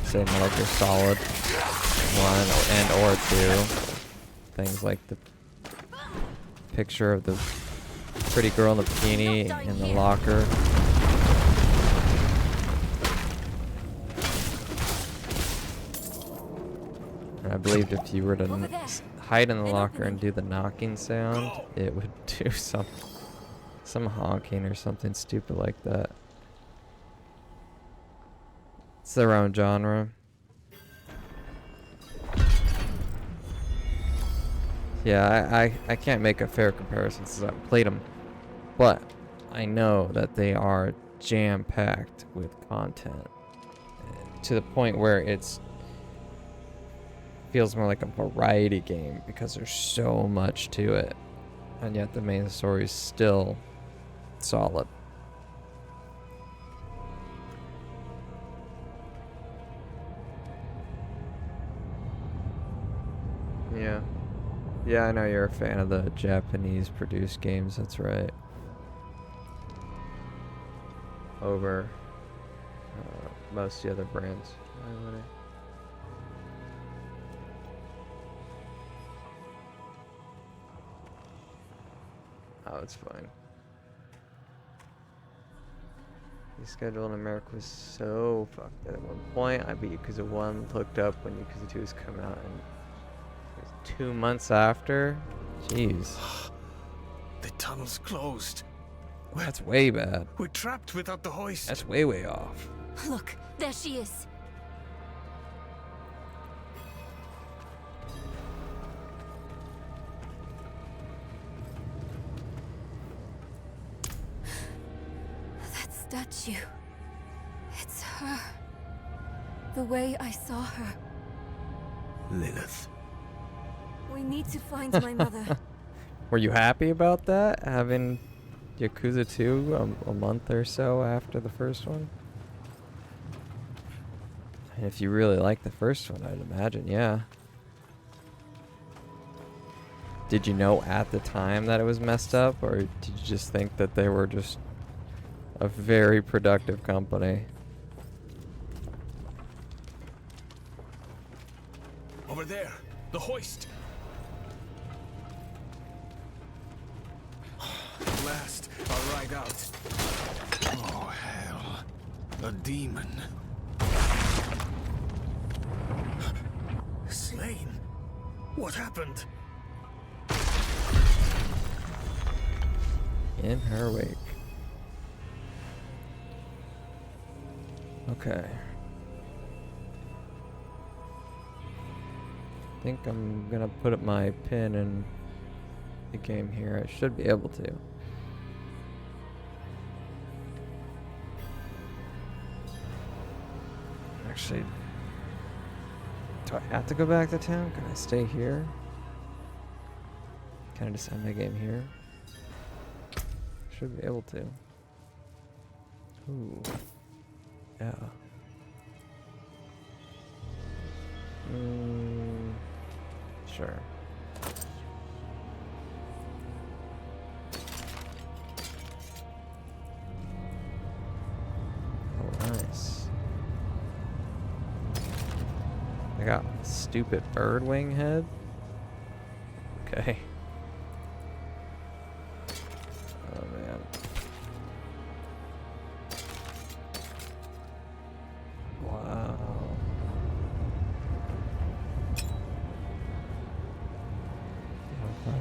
say, Metal Gear Solid 1 and or 2. Things like the picture of the pretty girl in the bikini in the locker. I believed if you were to hide in the locker and do the knocking sound, it would do some honking or something stupid like that. It's their own genre. Yeah, I can't make a fair comparison since I haven't played them, but I know that they are jam-packed with content to the point where it's feels more like a variety game because there's so much to it, and yet the main story is still solid. Yeah, I know you're a fan of the Japanese produced games, that's right. Over most of the other brands. Why would I? Oh, it's fine. The schedule in America was so fucked that at one point I beat Yakuza 1, looked up when Yakuza 2 was coming out, and it was 2 months after. Jeez. The tunnel's closed. That's way bad. We're trapped without the hoist. That's way, way off. Look, there she is. That statue. It's her. The way I saw her. Lilith. We need to find my mother. Were you happy about that? Having Yakuza 2 a month or so after the first one? And if you really like the first one, I'd imagine, yeah. Did you know at the time that it was messed up, or did you just think that they were just a very productive company? Over there, the hoist. At last, I'll ride out. Oh, hell. A demon. Slain? What happened? In her wake. Okay. I think I'm gonna put up my pin in the game here. I should be able to. Actually, do I have to go back to town? Can I stay here? Can I just end my game here? Should be able to. Ooh. Yeah. Sure. Oh, nice. I got a stupid bird wing head. Okay. Oh man. Wow.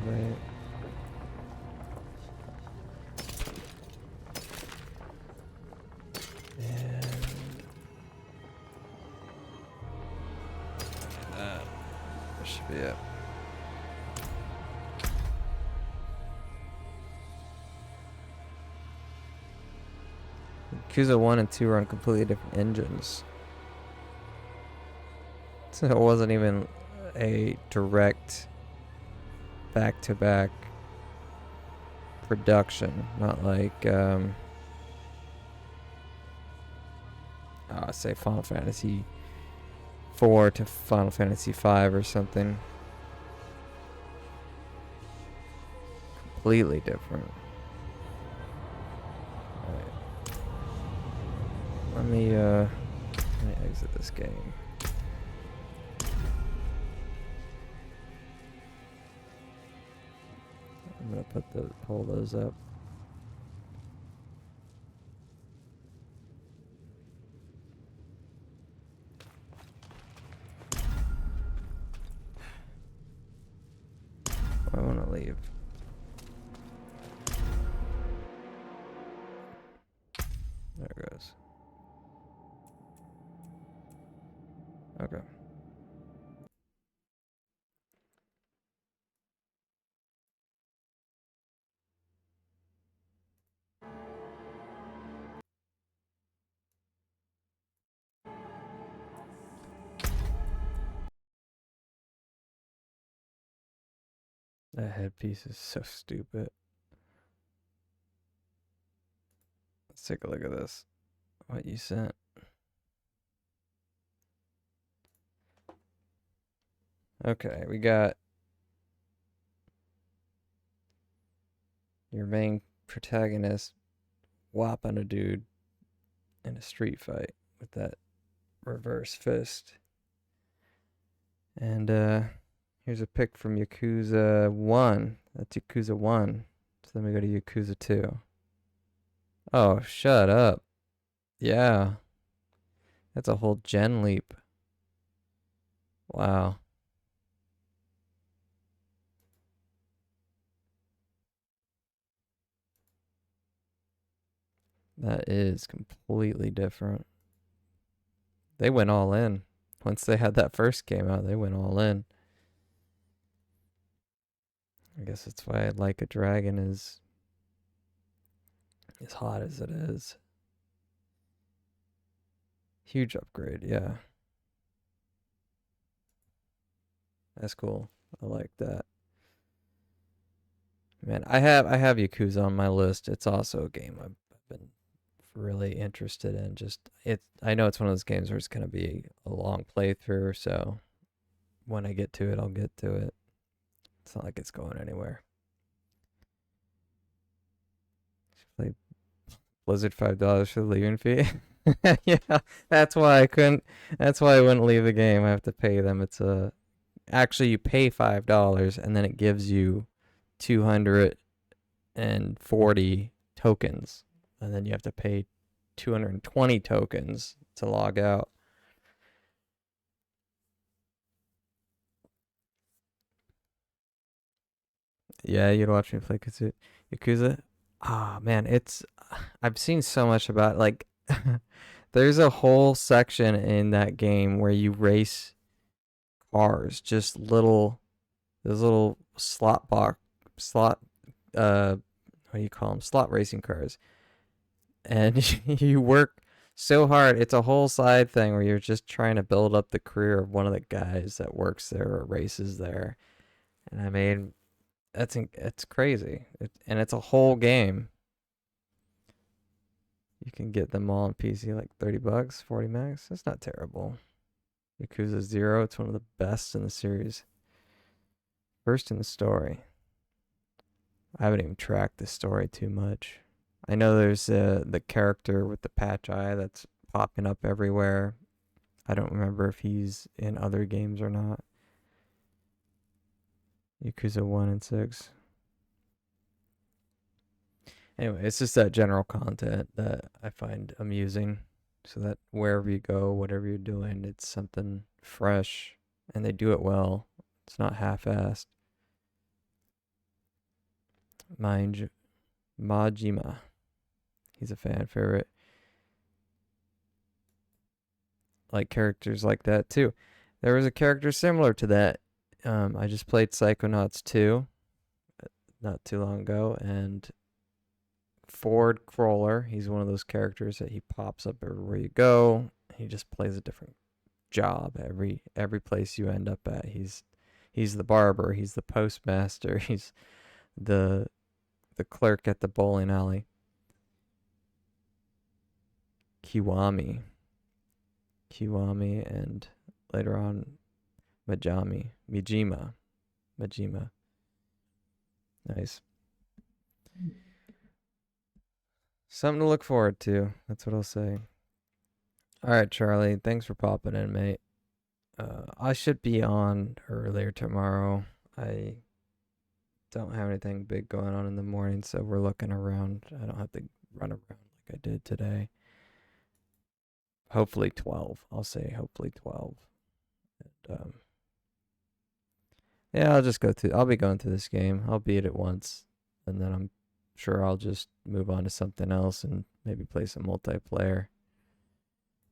Right. And that should be it. Yakuza 1 and 2 are on completely different engines. So it wasn't even a direct back-to-back production, not like say Final Fantasy 4 to Final Fantasy 5 or something. Completely different. Alright. Let me exit this game. I'm gonna pull those up. I wanna leave. There it goes. Okay. That headpiece is so stupid. Let's take a look at this. What you sent. Okay, we got your main protagonist whopping a dude in a street fight with that reverse fist. And here's a pic from Yakuza 1. That's Yakuza 1. So then we go to Yakuza 2. Oh, shut up. Yeah. That's a whole gen leap. Wow. That is completely different. They went all in. Once they had that first game out, they went all in. I guess that's why Like a Dragon is as hot as it is. Huge upgrade, yeah. That's cool. I like that. Man, I have Yakuza on my list. It's also a game I've been really interested in. I know it's one of those games where it's gonna be a long playthrough, so when I get to it, I'll get to it. It's not like it's going anywhere. Play Blizzard $5 for the leaving fee. Yeah, that's why I couldn't. That's why I wouldn't leave the game. I have to pay them. Actually you pay $5 and then it gives you 240 tokens, and then you have to pay 220 tokens to log out. Yeah, you'd watch me play Yakuza. Ah, man, I've seen so much about like there's a whole section in that game where you race cars, just those little what do you call them? Slot racing cars. And you work so hard. It's a whole side thing where you're just trying to build up the career of one of the guys that works there or races there. And I mean, it's crazy. And it's a whole game. You can get them all on PC like $30, 40 max. That's not terrible. Yakuza 0, it's one of the best in the series. First in the story. I haven't even tracked the story too much. I know there's the character with the patch eye that's popping up everywhere. I don't remember if he's in other games or not. Yakuza 1 and 6. Anyway, it's just that general content that I find amusing. So that wherever you go, whatever you're doing, it's something fresh. And they do it well. It's not half-assed. Majima. He's a fan favorite. Like characters like that too. There was a character similar to that. I just played Psychonauts 2 not too long ago, and Ford Crawler, he's one of those characters that he pops up everywhere you go. He just plays a different job every place you end up at. He's the barber, he's the postmaster, he's the clerk at the bowling alley. Kiwami, and later on Majima. Nice. Something to look forward to. That's what I'll say. All right, Charlie. Thanks for popping in, mate. I should be on earlier tomorrow. I don't have anything big going on in the morning, so we're looking around. I don't have to run around like I did today. Hopefully 12. I'll say hopefully 12. And, yeah, I'll be going through this game. I'll beat it once, and then I'm sure I'll just move on to something else and maybe play some multiplayer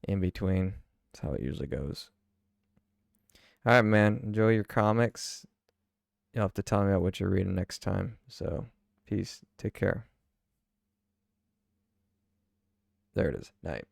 in between. That's how it usually goes. All right, man. Enjoy your comics. You'll have to tell me about what you're reading next time. So, peace. Take care. There it is. Night.